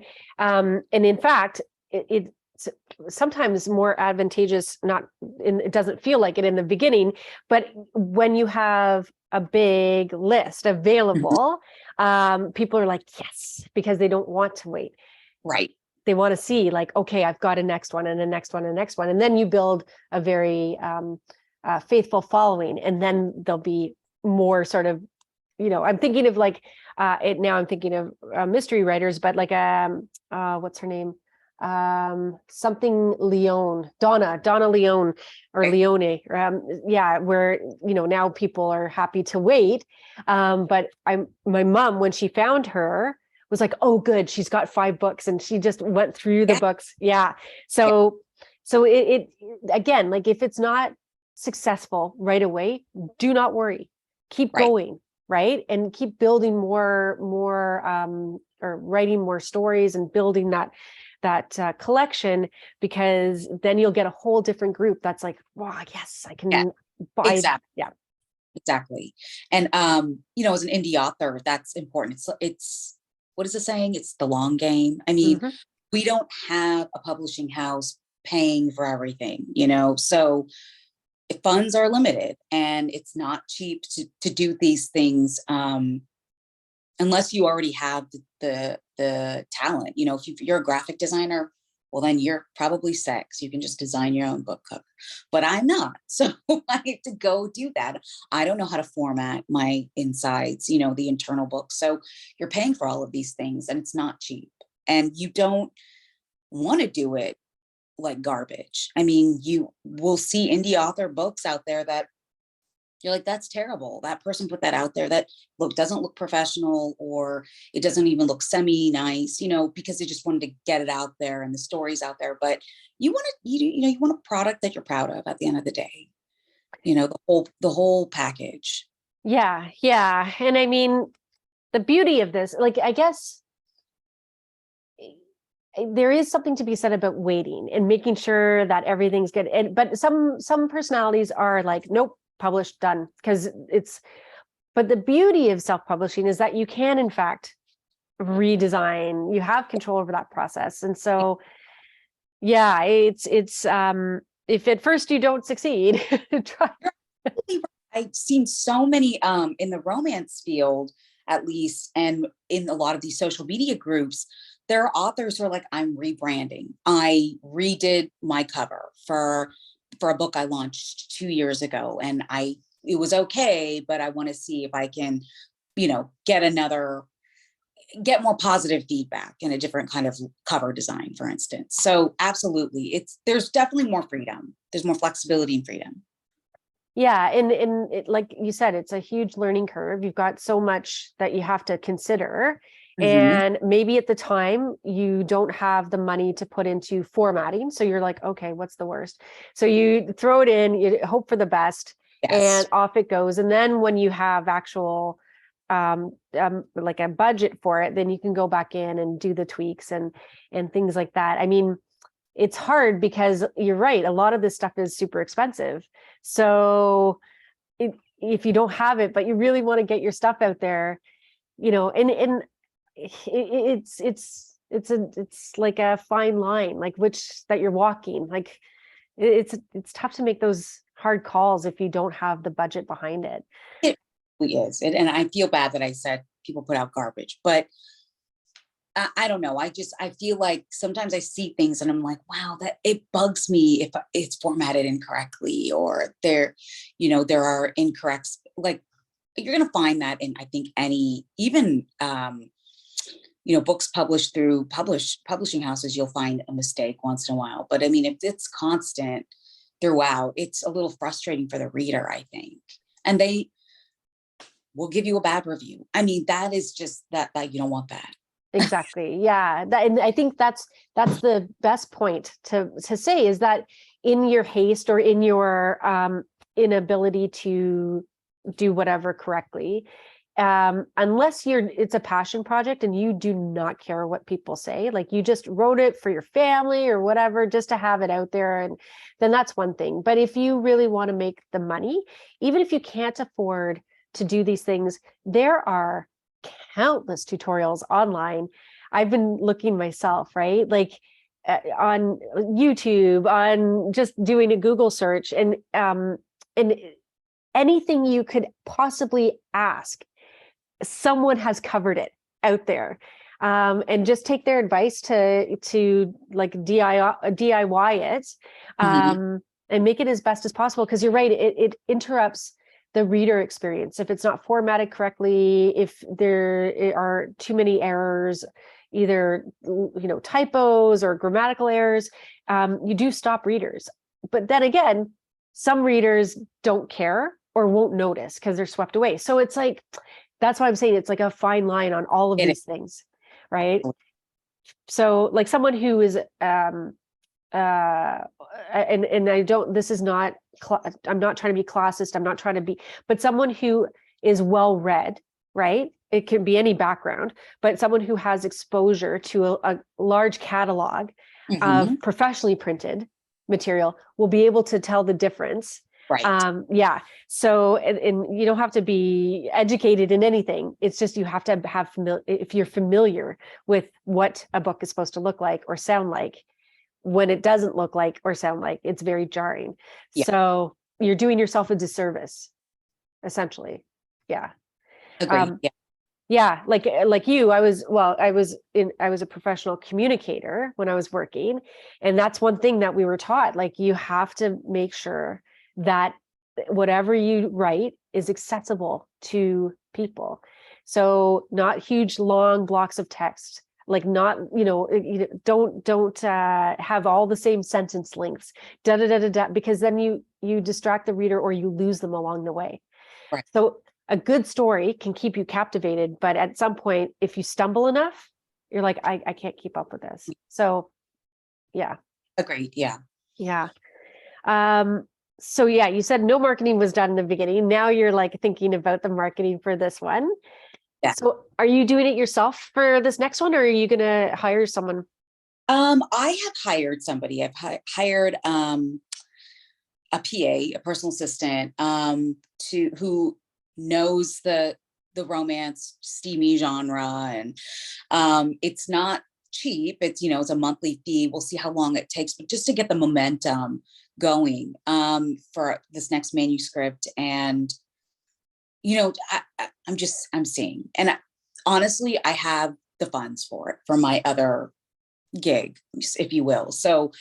in fact, it's sometimes more advantageous, it doesn't feel like it in the beginning, but when you have a big list available, people are like, yes, because they don't want to wait. Right. They want to see like, okay, I've got a next one and a next one and a next one. And then you build a very faithful following. And then there'll be more sort of, I'm thinking of like, I'm thinking of mystery writers, but like, what's her name? Something Leone, Donna Leone, or Right. Leone, where, now people are happy to wait. But my mom, when she found her, was like, oh, good, she's got 5 books, and she just went through the books. Yeah. So it again, like, if it's not successful right away, do not worry. Keep going, right? And keep building more, or writing more stories and building that collection, because then you'll get a whole different group that's like, wow, yes, I can buy. Exactly. Yeah, exactly. And as an indie author, that's important. It's what is the saying? It's the long game. I mean, we don't have a publishing house paying for everything, so funds are limited, and it's not cheap to do these things unless you already have the talent. If you're a graphic designer, well, then you're probably set, so you can just design your own book cover. But I'm not, so I have to go do that. I don't know how to format my insides, the internal book. So you're paying for all of these things, and it's not cheap. And you don't want to do it like garbage. I mean, you will see indie author books out there that you're like, that's terrible. That person put that out there. That doesn't look professional, or it doesn't even look semi nice, because they just wanted to get it out there and the story's out there. But you want a product that you're proud of at the end of the day, the whole package. Yeah. And I mean, the beauty of this, like, I guess there is something to be said about waiting and making sure that everything's good. But some personalities are like, nope, published, done, but the beauty of self-publishing is that you can, in fact, redesign. You have control over that process. And so, it's if at first you don't succeed, try. I've seen so many in the romance field, at least, and in a lot of these social media groups, there are authors who are like, I'm rebranding. I redid my cover for a book I launched 2 years ago, and it was okay, but I want to see if I can, get more positive feedback in a different kind of cover design, for instance. So absolutely, there's definitely more freedom. There's more flexibility and freedom. Yeah, and it, like you said, it's a huge learning curve. You've got so much that you have to consider. Mm-hmm. And maybe at the time you don't have the money to put into formatting. So you're like, okay, what's the worst? So you throw it in, you hope for the best, Yes. and off it goes. And then when you have actual like a budget for it, then you can go back in and do the tweaks and things like that. I mean, it's hard because you're right, a lot of this stuff is super expensive. So if you don't have it, but you really want to get your stuff out there, and it's like a fine line, like which that you're walking. Like it's tough to make those hard calls if you don't have the budget behind it. It really is. And I feel bad that I said people put out garbage, but I don't know. I feel like sometimes I see things and I'm like, wow, that it bugs me if it's formatted incorrectly, or there are incorrect, like you're going to find that in, I think, even books published through publishing houses, you'll find a mistake once in a while. But I mean, if it's constant throughout, it's a little frustrating for the reader, I think. And they will give you a bad review. I mean, that is just that you don't want that. Exactly. Yeah. And I think that's the best point to say, is that in your haste or in your inability to do whatever correctly, unless it's a passion project and you do not care what people say, like you just wrote it for your family or whatever, just to have it out there, and then that's one thing. But if you really want to make the money, even if you can't afford to do these things, there are countless tutorials online. I've been looking myself, right? Like on YouTube, on just doing a Google search, and anything you could possibly ask, someone has covered it out there. And just take their advice to like DIY it, and make it as best as possible. Because you're right, it interrupts the reader experience if it's not formatted correctly, if there are too many errors, either typos or grammatical errors, you do stop readers. But then again, some readers don't care or won't notice because they're swept away. So it's like, that's why I'm saying it's like a fine line on all of these things, right? So like someone who is and I don't, this is not, I'm not trying to be classist, I'm not trying to be, but someone who is well read, right? It can be any background, but someone who has exposure to a large catalog of professionally printed material will be able to tell the difference. Right. Yeah. So, and you don't have to be educated in anything. It's just, you have to have if you're familiar with what a book is supposed to look like or sound like. When it doesn't look like or sound like, it's very jarring. Yeah. So you're doing yourself a disservice, essentially. Yeah. Agreed. Yeah. Like you, I was a professional communicator when I was working. And that's one thing that we were taught. Like, you have to make sure that whatever you write is accessible to people. So not huge, long blocks of text, like not, don't have all the same sentence lengths, because then you distract the reader or you lose them along the way. Right. So a good story can keep you captivated, but at some point, if you stumble enough, you're like, I can't keep up with this. So yeah. Agreed. Yeah. Yeah. So yeah, you said no marketing was done in the beginning. Now you're like thinking about the marketing for this one. Yeah. So are you doing it yourself for this next one, or are you going to hire someone? I have hired somebody. I've hired a PA, a personal assistant, who knows the romance steamy genre, and it's not cheap. It's it's a monthly fee. We'll see how long it takes, but just to get the momentum going for this next manuscript. And, I'm seeing, and honestly, I have the funds for it for my other gig, if you will. So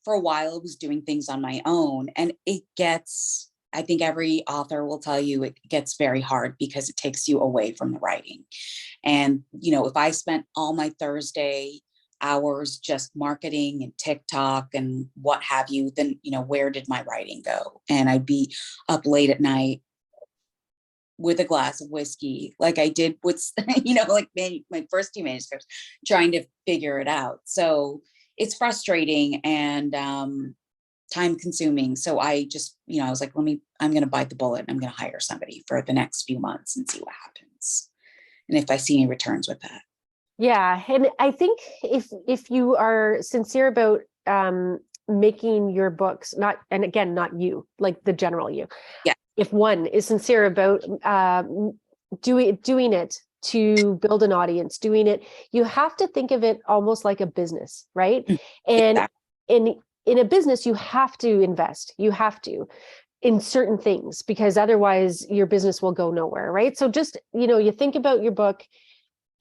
for a while I was doing things on my own, and I think every author will tell you it gets very hard because it takes you away from the writing. And, if I spent all my Thursday hours just marketing and TikTok and what have you, then, where did my writing go? And I'd be up late at night with a glass of whiskey, like I did with, like my first 2 manuscripts, trying to figure it out. So it's frustrating and time consuming. So I just, I was like, I'm going to bite the bullet. I'm going to hire somebody for the next few months and see what happens. And if I see any returns with that. Yeah. And I think if you are sincere about making your books, not you, like the general you. Yeah. If one is sincere about doing it to build an audience, doing it, you have to think of it almost like a business, right? And exactly. In a business, you have to invest. You have to in certain things, because otherwise your business will go nowhere, right? So just, you think about your book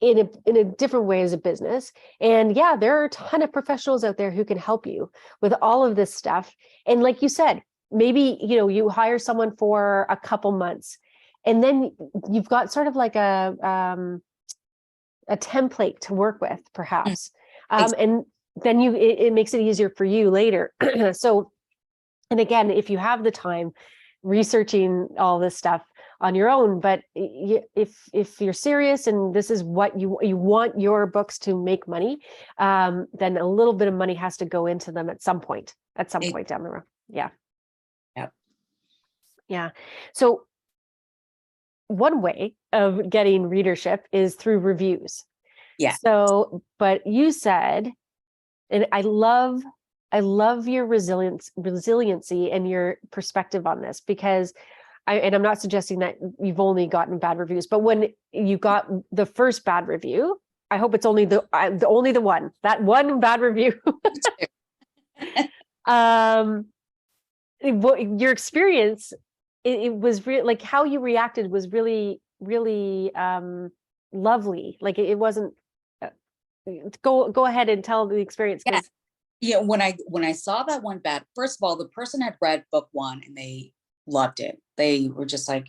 in a different way as a business. And yeah, there are a ton of professionals out there who can help you with all of this stuff. And like you said, maybe, you hire someone for a couple months, and then you've got sort of like a template to work with, perhaps. And then it makes it easier for you later. So, and again, if you have the time researching all this stuff on your own, but if you're serious and this is what you want your books to make money, then a little bit of money has to go into them at some point down the road. Yeah. Yep. Yeah. So one way of getting readership is through reviews. Yeah. So, but you said, and I love your resiliency and your perspective on this, because I'm not suggesting that you've only gotten bad reviews, but when you got the first bad review, I hope it's only that one bad review. Your experience, it was like how you reacted was really, really lovely. Like it wasn't. Go ahead and tell the experience. Yeah. When I saw that one bad, first of all, the person had read book 1 and they loved it. They were just like,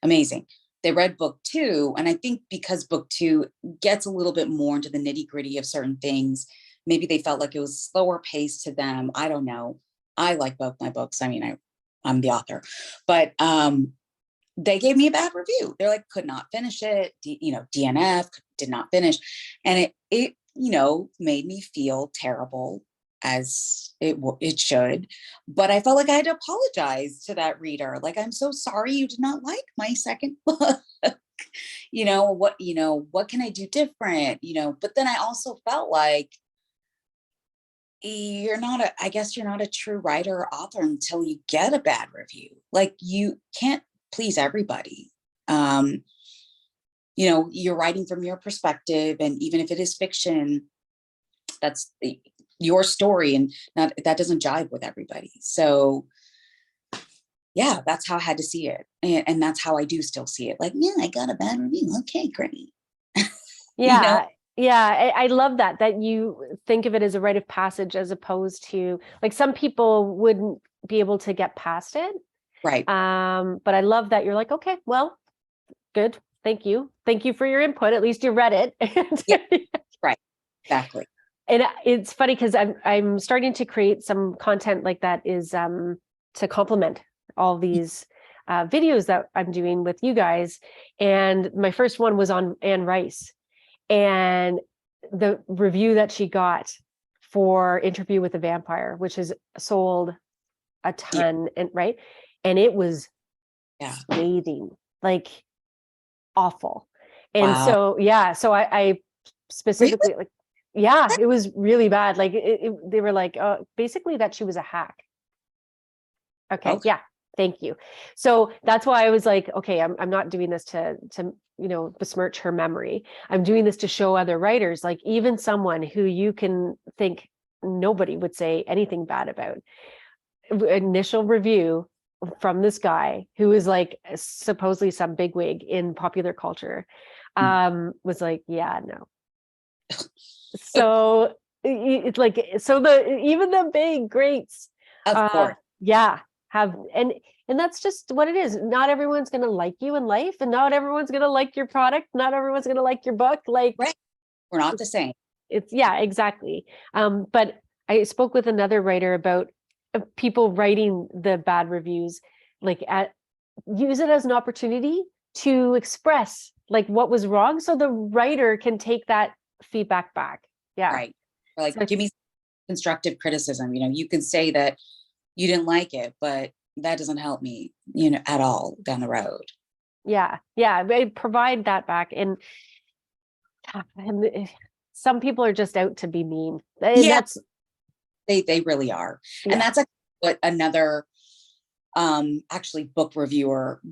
amazing. They read book 2. And I think because book 2 gets a little bit more into the nitty gritty of certain things, maybe they felt like it was slower paced to them. I don't know. I like both my books. I mean, I'm the author, but they gave me a bad review. They're like, could not finish it. DNF, did not finish. And it made me feel terrible, as it should. But I felt like I had to apologize to that reader. Like, I'm so sorry you did not like my second book. What can I do different? But then I also felt like you're not a true writer or author until you get a bad review. Like, you can't please everybody. You're writing from your perspective, and even if it is fiction, that's your story, and that doesn't jive with everybody. So yeah, that's how I had to see it. And that's how I do still see it. Like, yeah, I got a bad review. Okay, great. Yeah. Yeah. I love that you think of it as a rite of passage, as opposed to, like, some people wouldn't be able to get past it. Right. But I love that you're like, okay, well, good. Thank you. Thank you for your input. At least you read it. Yeah. Right. Exactly. And it's funny because I'm starting to create some content like that, is to complement all these videos that I'm doing with you guys. And my first one was on Anne Rice, and the review that she got for Interview with a Vampire, which has sold a ton, and right. And it was scathing, like awful. And so I specifically like, yeah, it was really bad. Like they were like, basically that she was a hack. Okay. Yeah. Thank you. So that's why I was like, okay, I'm not doing this to besmirch her memory. I'm doing this to show other writers, like even someone who you can think nobody would say anything bad about, initial review from this guy who is like supposedly some bigwig in popular culture, was like, yeah, no. So it's like, so even the big greats, Of course. yeah, have, and that's just what it is. Not everyone's going to like you in life, and not everyone's going to like your product. Not everyone's going to like your book. Like, Right. We're not the same. it's, yeah, exactly. But I spoke with another writer about people writing the bad reviews, like use it as an opportunity to express like what was wrong, so the writer can take that feedback back. Yeah. Right. Like, So, give me constructive criticism. You can say that you didn't like it, but that doesn't help me, at all down the road. yeah, they provide that back. And some people are just out to be mean. And Yeah, that's, they really are. yeah. And that's what another actually book reviewer,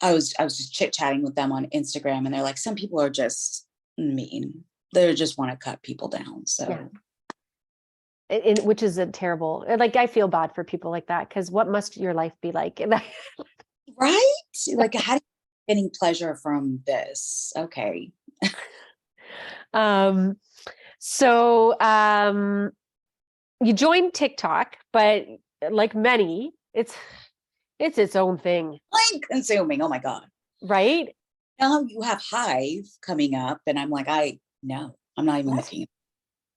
I was just chit-chatting with them on Instagram, and they're like, some people are just mean. They just want to cut people down. So Yeah. Which is a terrible, like, I feel bad for people like that, because what must your life be like? right? Like, how do you getting pleasure from this? Okay. So you joined TikTok, but like many, it's its own thing, Time consuming. Oh my God. right? Now you have Hive coming up, and I'm like, no, I'm not even What? looking.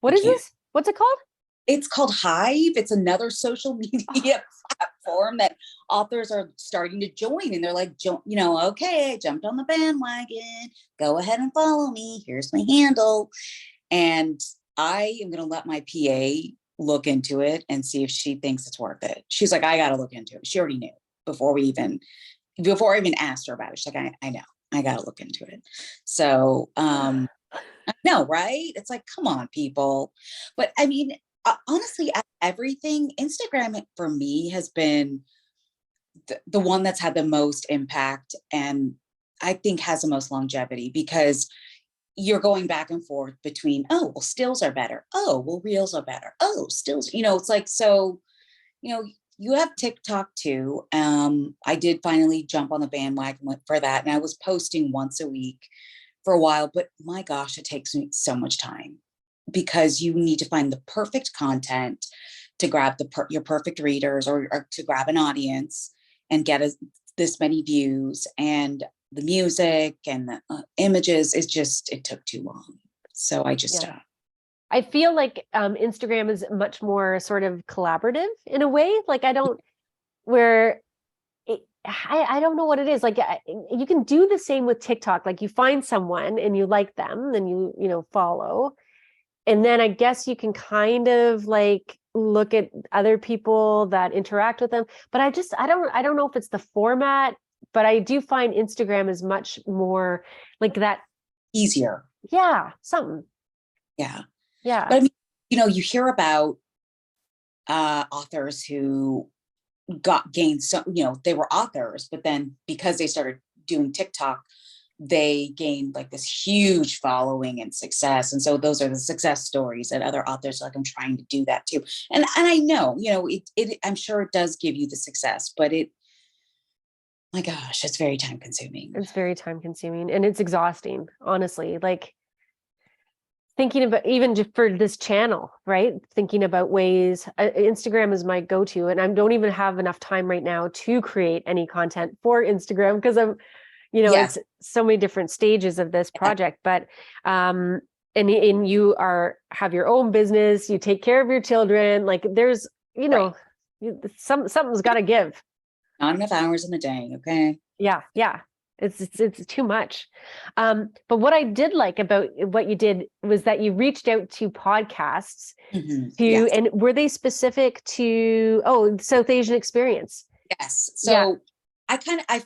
What I is can't. this? What's it called? It's called Hive. It's another social media platform that authors are starting to join. And they're like, okay, I jumped on the bandwagon. Go ahead and follow me. Here's my handle. And I am going to let my PA look into it and see if she thinks it's worth it. She's like, I got to look into it. She already knew before I even asked her about it. She's like, I know, I got to look into it. So, no, right? It's like, come on, people. But I mean, honestly, everything, Instagram for me has been the one that's had the most impact, and I think has the most longevity, because you're going back and forth between, oh, well, stills are better. Oh, well, reels are better. Oh, stills, it's like, so, you have TikTok too. I did finally jump on the bandwagon for that. And I was posting once a week for a while, but my gosh, it takes me so much time, because you need to find the perfect content to grab your perfect readers, or to grab an audience and get this many views, and the music and the images is just, it took too long. So I just stopped. I feel like Instagram is much more sort of collaborative in a way. Like, I don't know what it is. Like, you can do the same with TikTok. Like, you find someone and you like them, then you follow. And then I guess you can kind of like look at other people that interact with them. But I don't know if it's the format, but I do find Instagram is much more like that. Easier. Yeah, something. Yeah. Yeah. But I mean, you hear about authors who gained some, they were authors, but then because they started doing TikTok, they gained like this huge following and success. And so those are the success stories that other authors are like, I'm trying to do that too. And I know, I'm sure it does give you the success, but my gosh, it's very time consuming. It's very time consuming, and it's exhausting, honestly. Like, thinking about, even just for this channel, right? Thinking about ways, Instagram is my go-to, and I don't even have enough time right now to create any content for Instagram, because I'm, Yes. it's so many different stages of this project. But and you have your own business, you take care of your children, like there's, Right. something's got to give. Not enough hours in the day. Okay. Yeah. It's too much. But what I did like about what you did was that you reached out to podcasts Yes. and were they specific to, South Asian experience? Yes. So I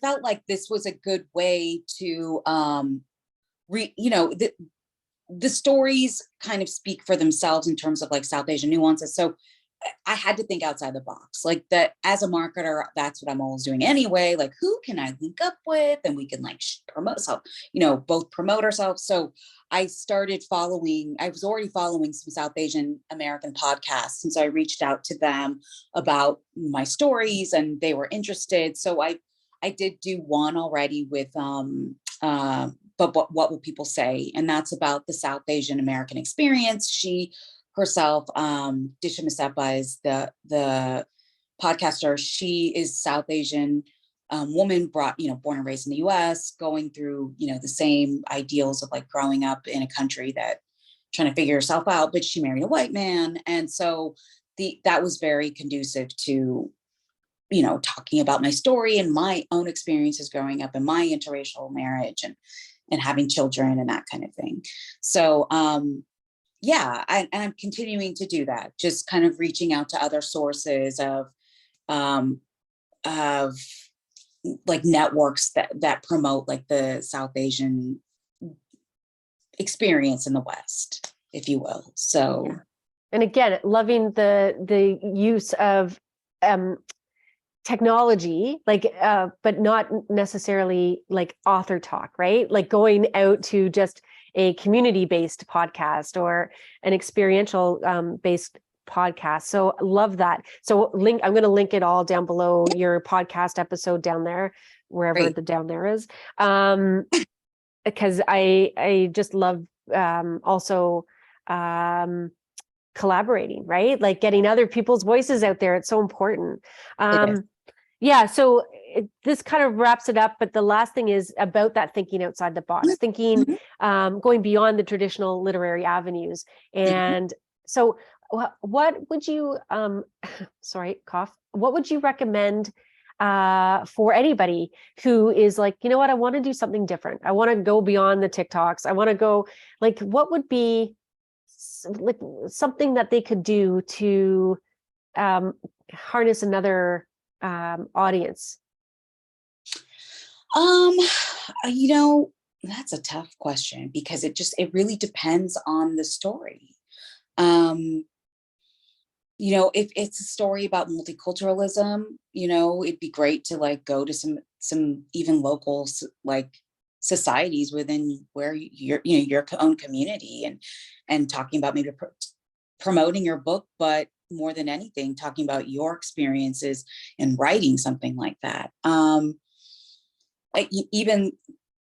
felt like this was a good way to the stories kind of speak for themselves in terms of like South Asian nuances. So I had to think outside the box. Like that as a marketer, that's what I'm always doing anyway. Like, who can I link up with? And we can like promote self, both promote ourselves. So I was already following some South Asian American podcasts. And so I reached out to them about my stories and they were interested. So I did do one already with, but what will people say? And that's about the South Asian American experience. She herself, Disha Masepa is the podcaster. She is South Asian woman, born and raised in the US, going through, the same ideals of like growing up in a country that trying to figure herself out, but she married a white man. And so that was very conducive to, talking about my story and my own experiences growing up in my interracial marriage and having children and that kind of thing. So, yeah, and I'm continuing to do that, just kind of reaching out to other sources of like networks that promote like the South Asian experience in the West, if you will. So, yeah. And again, loving the use of technology, like, but not necessarily like author talk, right? Like going out to just a community-based podcast or an experiential based podcast. So love that. So I'm going to link it all down below your podcast episode down there, wherever Great. the down there is. Because I just love also collaborating, right? Like getting other people's voices out there. It's so important. Yeah. So this kind of wraps it up. But the last thing is about that thinking outside the box, thinking, going beyond the traditional literary avenues. And so what would you, sorry, cough, what would you recommend for anybody who is like, you know what, I want to do something different. I want to go beyond the TikToks. I want to go, like, what would be like something that they could do to harness another audience? That's a tough question because it really depends on the story. If it's a story about multiculturalism, it'd be great to like go to some even local like societies within where your own community and talking about maybe promoting your book, but more than anything, talking about your experiences in writing something like that. Even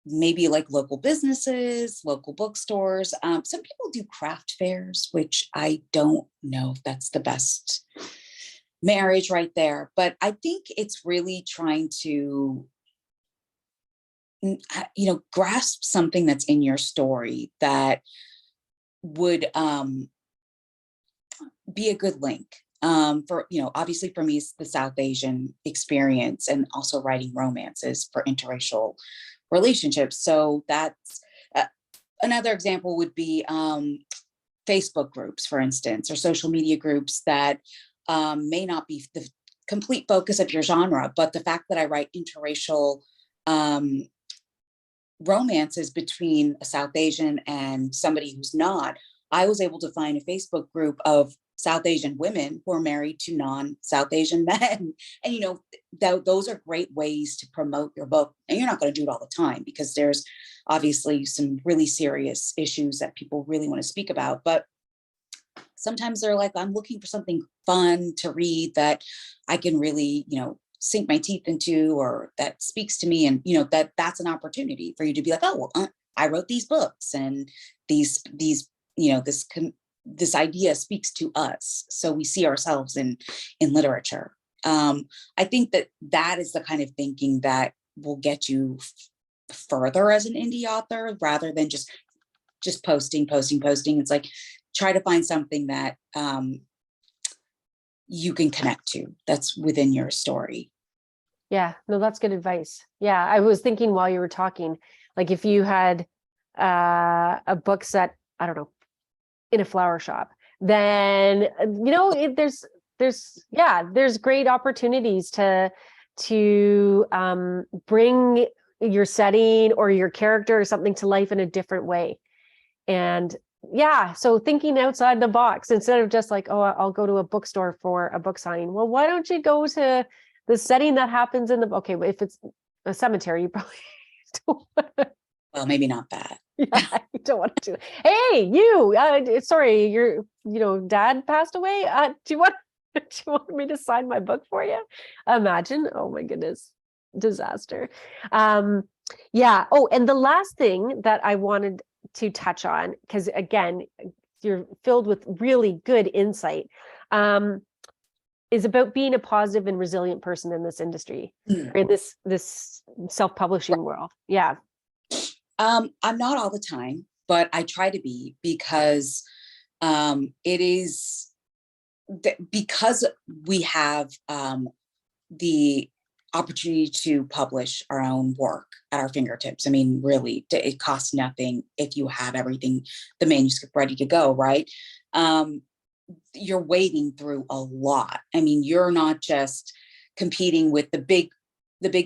maybe like local businesses, local bookstores. Some people do craft fairs, which I don't know if that's the best marriage right there. But I think it's really trying to, grasp something that's in your story that would be a good link. For, obviously for me, it's the South Asian experience and also writing romances for interracial relationships. So that's another example would be Facebook groups, for instance, or social media groups that may not be the complete focus of your genre, but the fact that I write interracial romances between a South Asian and somebody who's not, I was able to find a Facebook group of South Asian women who are married to non-South Asian men. And, those are great ways to promote your book. And you're not going to do it all the time because there's obviously some really serious issues that people really want to speak about. But sometimes they're like, I'm looking for something fun to read that I can really, sink my teeth into, or that speaks to me. And, that's an opportunity for you to be like, oh, well, I wrote these books and these, this idea speaks to us. So we see ourselves in literature. I think that is the kind of thinking that will get you further as an indie author rather than just posting. It's like, try to find something that you can connect to that's within your story. Yeah, no, that's good advice. Yeah, I was thinking while you were talking, like if you had a book set, I don't know, in a flower shop, then there's great opportunities to bring your setting or your character or something to life in a different way. And yeah, so thinking outside the box instead of just like, oh, I'll go to a bookstore for a book signing. Well, why don't you go to the setting that happens in the, okay, if it's a cemetery, you probably don't, Well, maybe not that. yeah, you don't want to do, hey, you, sorry, dad passed away. Do do you want me to sign my book for you? Imagine, oh my goodness, disaster. Yeah. Oh, and the last thing that I wanted to touch on, because again, you're filled with really good insight, is about being a positive and resilient person in this industry, or in this self-publishing world. Yeah. I'm not all the time, but I try to be, because it is because we have the opportunity to publish our own work at our fingertips. I mean, really, it costs nothing if you have everything, the manuscript ready to go, right? You're wading through a lot. I mean, you're not just competing with the big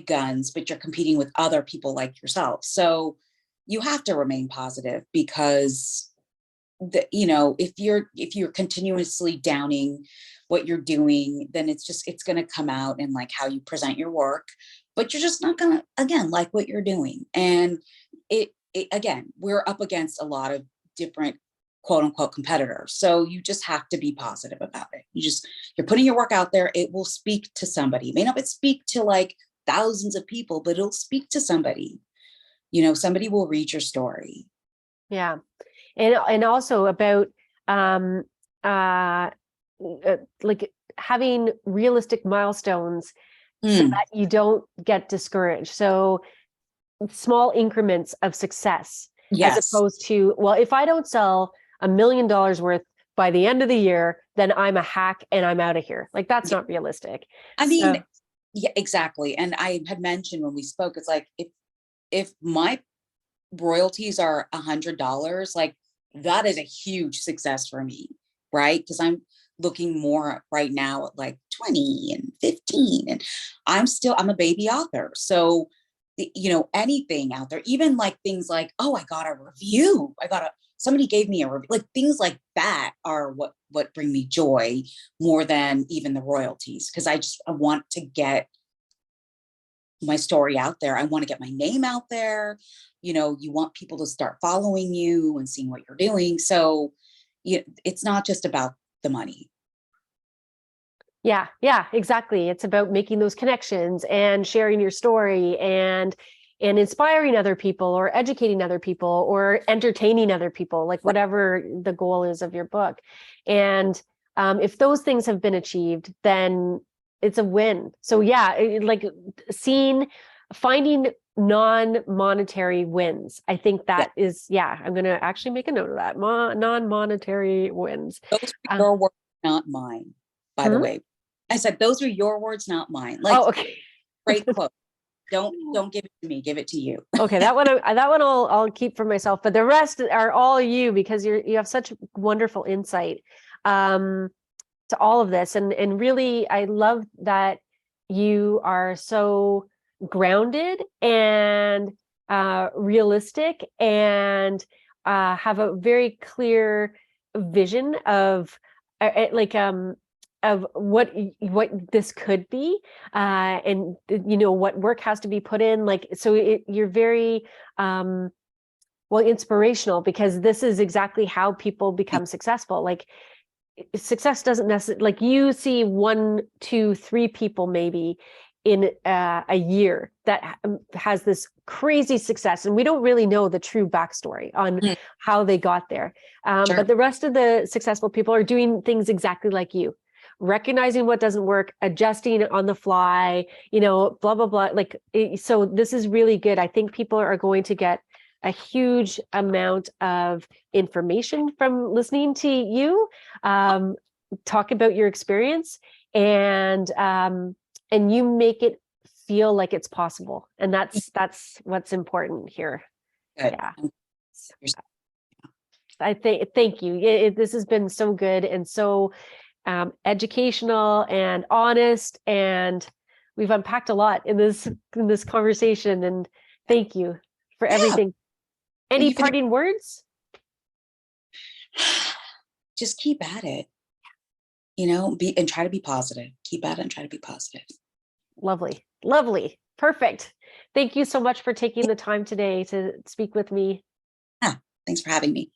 guns, but you're competing with other people like yourself. So you have to remain positive, because if you're continuously downing what you're doing, then it's going to come out in like how you present your work, but you're just not going to, again, like what you're doing. And it again, we're up against a lot of different quote unquote competitors. So you just have to be positive about it. You're putting your work out there. It will speak to somebody. It may not speak to like thousands of people, but it'll speak to somebody. Somebody will read your story. Yeah. And also about like having realistic milestones so that you don't get discouraged. So small increments of success, Yes. as opposed to, well, if I don't sell $1 million worth by the end of the year, then I'm a hack and I'm out of here. Like, that's not realistic. I mean, yeah, exactly. And I had mentioned when we spoke, it's like, if my royalties are $100, like, that is a huge success for me, right? Because I'm looking more right now at like 20 and 15, and I'm a baby author. So, anything out there, even like things like, oh, I got a review. Somebody gave me a review. Like, things like that are what bring me joy more than even the royalties. Because I want to get my story out there. I want to get my name out there. You want people to start following you and seeing what you're doing. So it's not just about the money. Yeah, exactly. It's about making those connections and sharing your story and inspiring other people, or educating other people, or entertaining other people, like whatever the goal is of your book. And if those things have been achieved, then it's a win. So yeah, like finding non-monetary wins. I think that is, I'm going to actually make a note of that. Non-monetary wins. Those are your words, not mine, by the way. I said, those are your words, not mine. Like, okay. Great quote. Don't give it to me. Give it to you. Okay. That one I'll keep for myself, but the rest are all you, because you have such wonderful insight to all of this. And really, I love that you are so grounded and realistic, and have a very clear vision of of what this could be, and what work has to be put in. Like, so you're very inspirational, because this is exactly how people become successful. Like, success doesn't necessarily, like, you see 1, 2, 3 people maybe in a year that has this crazy success, and we don't really know the true backstory on how they got there. Sure. But the rest of the successful people are doing things exactly like you, recognizing what doesn't work, adjusting on the fly, blah, blah, blah. Like, so this is really good. I think people are going to get a huge amount of information from listening to you talk about your experience, and you make it feel like it's possible. And that's what's important here. Good. Yeah. Thank you. This has been so good and so educational and honest, and we've unpacked a lot in this conversation, and thank you for everything. Any parting words? Just keep at it, you know, and try to be positive. Keep at it and try to be positive. Lovely. Lovely. Perfect. Thank you so much for taking the time today to speak with me. Yeah, thanks for having me.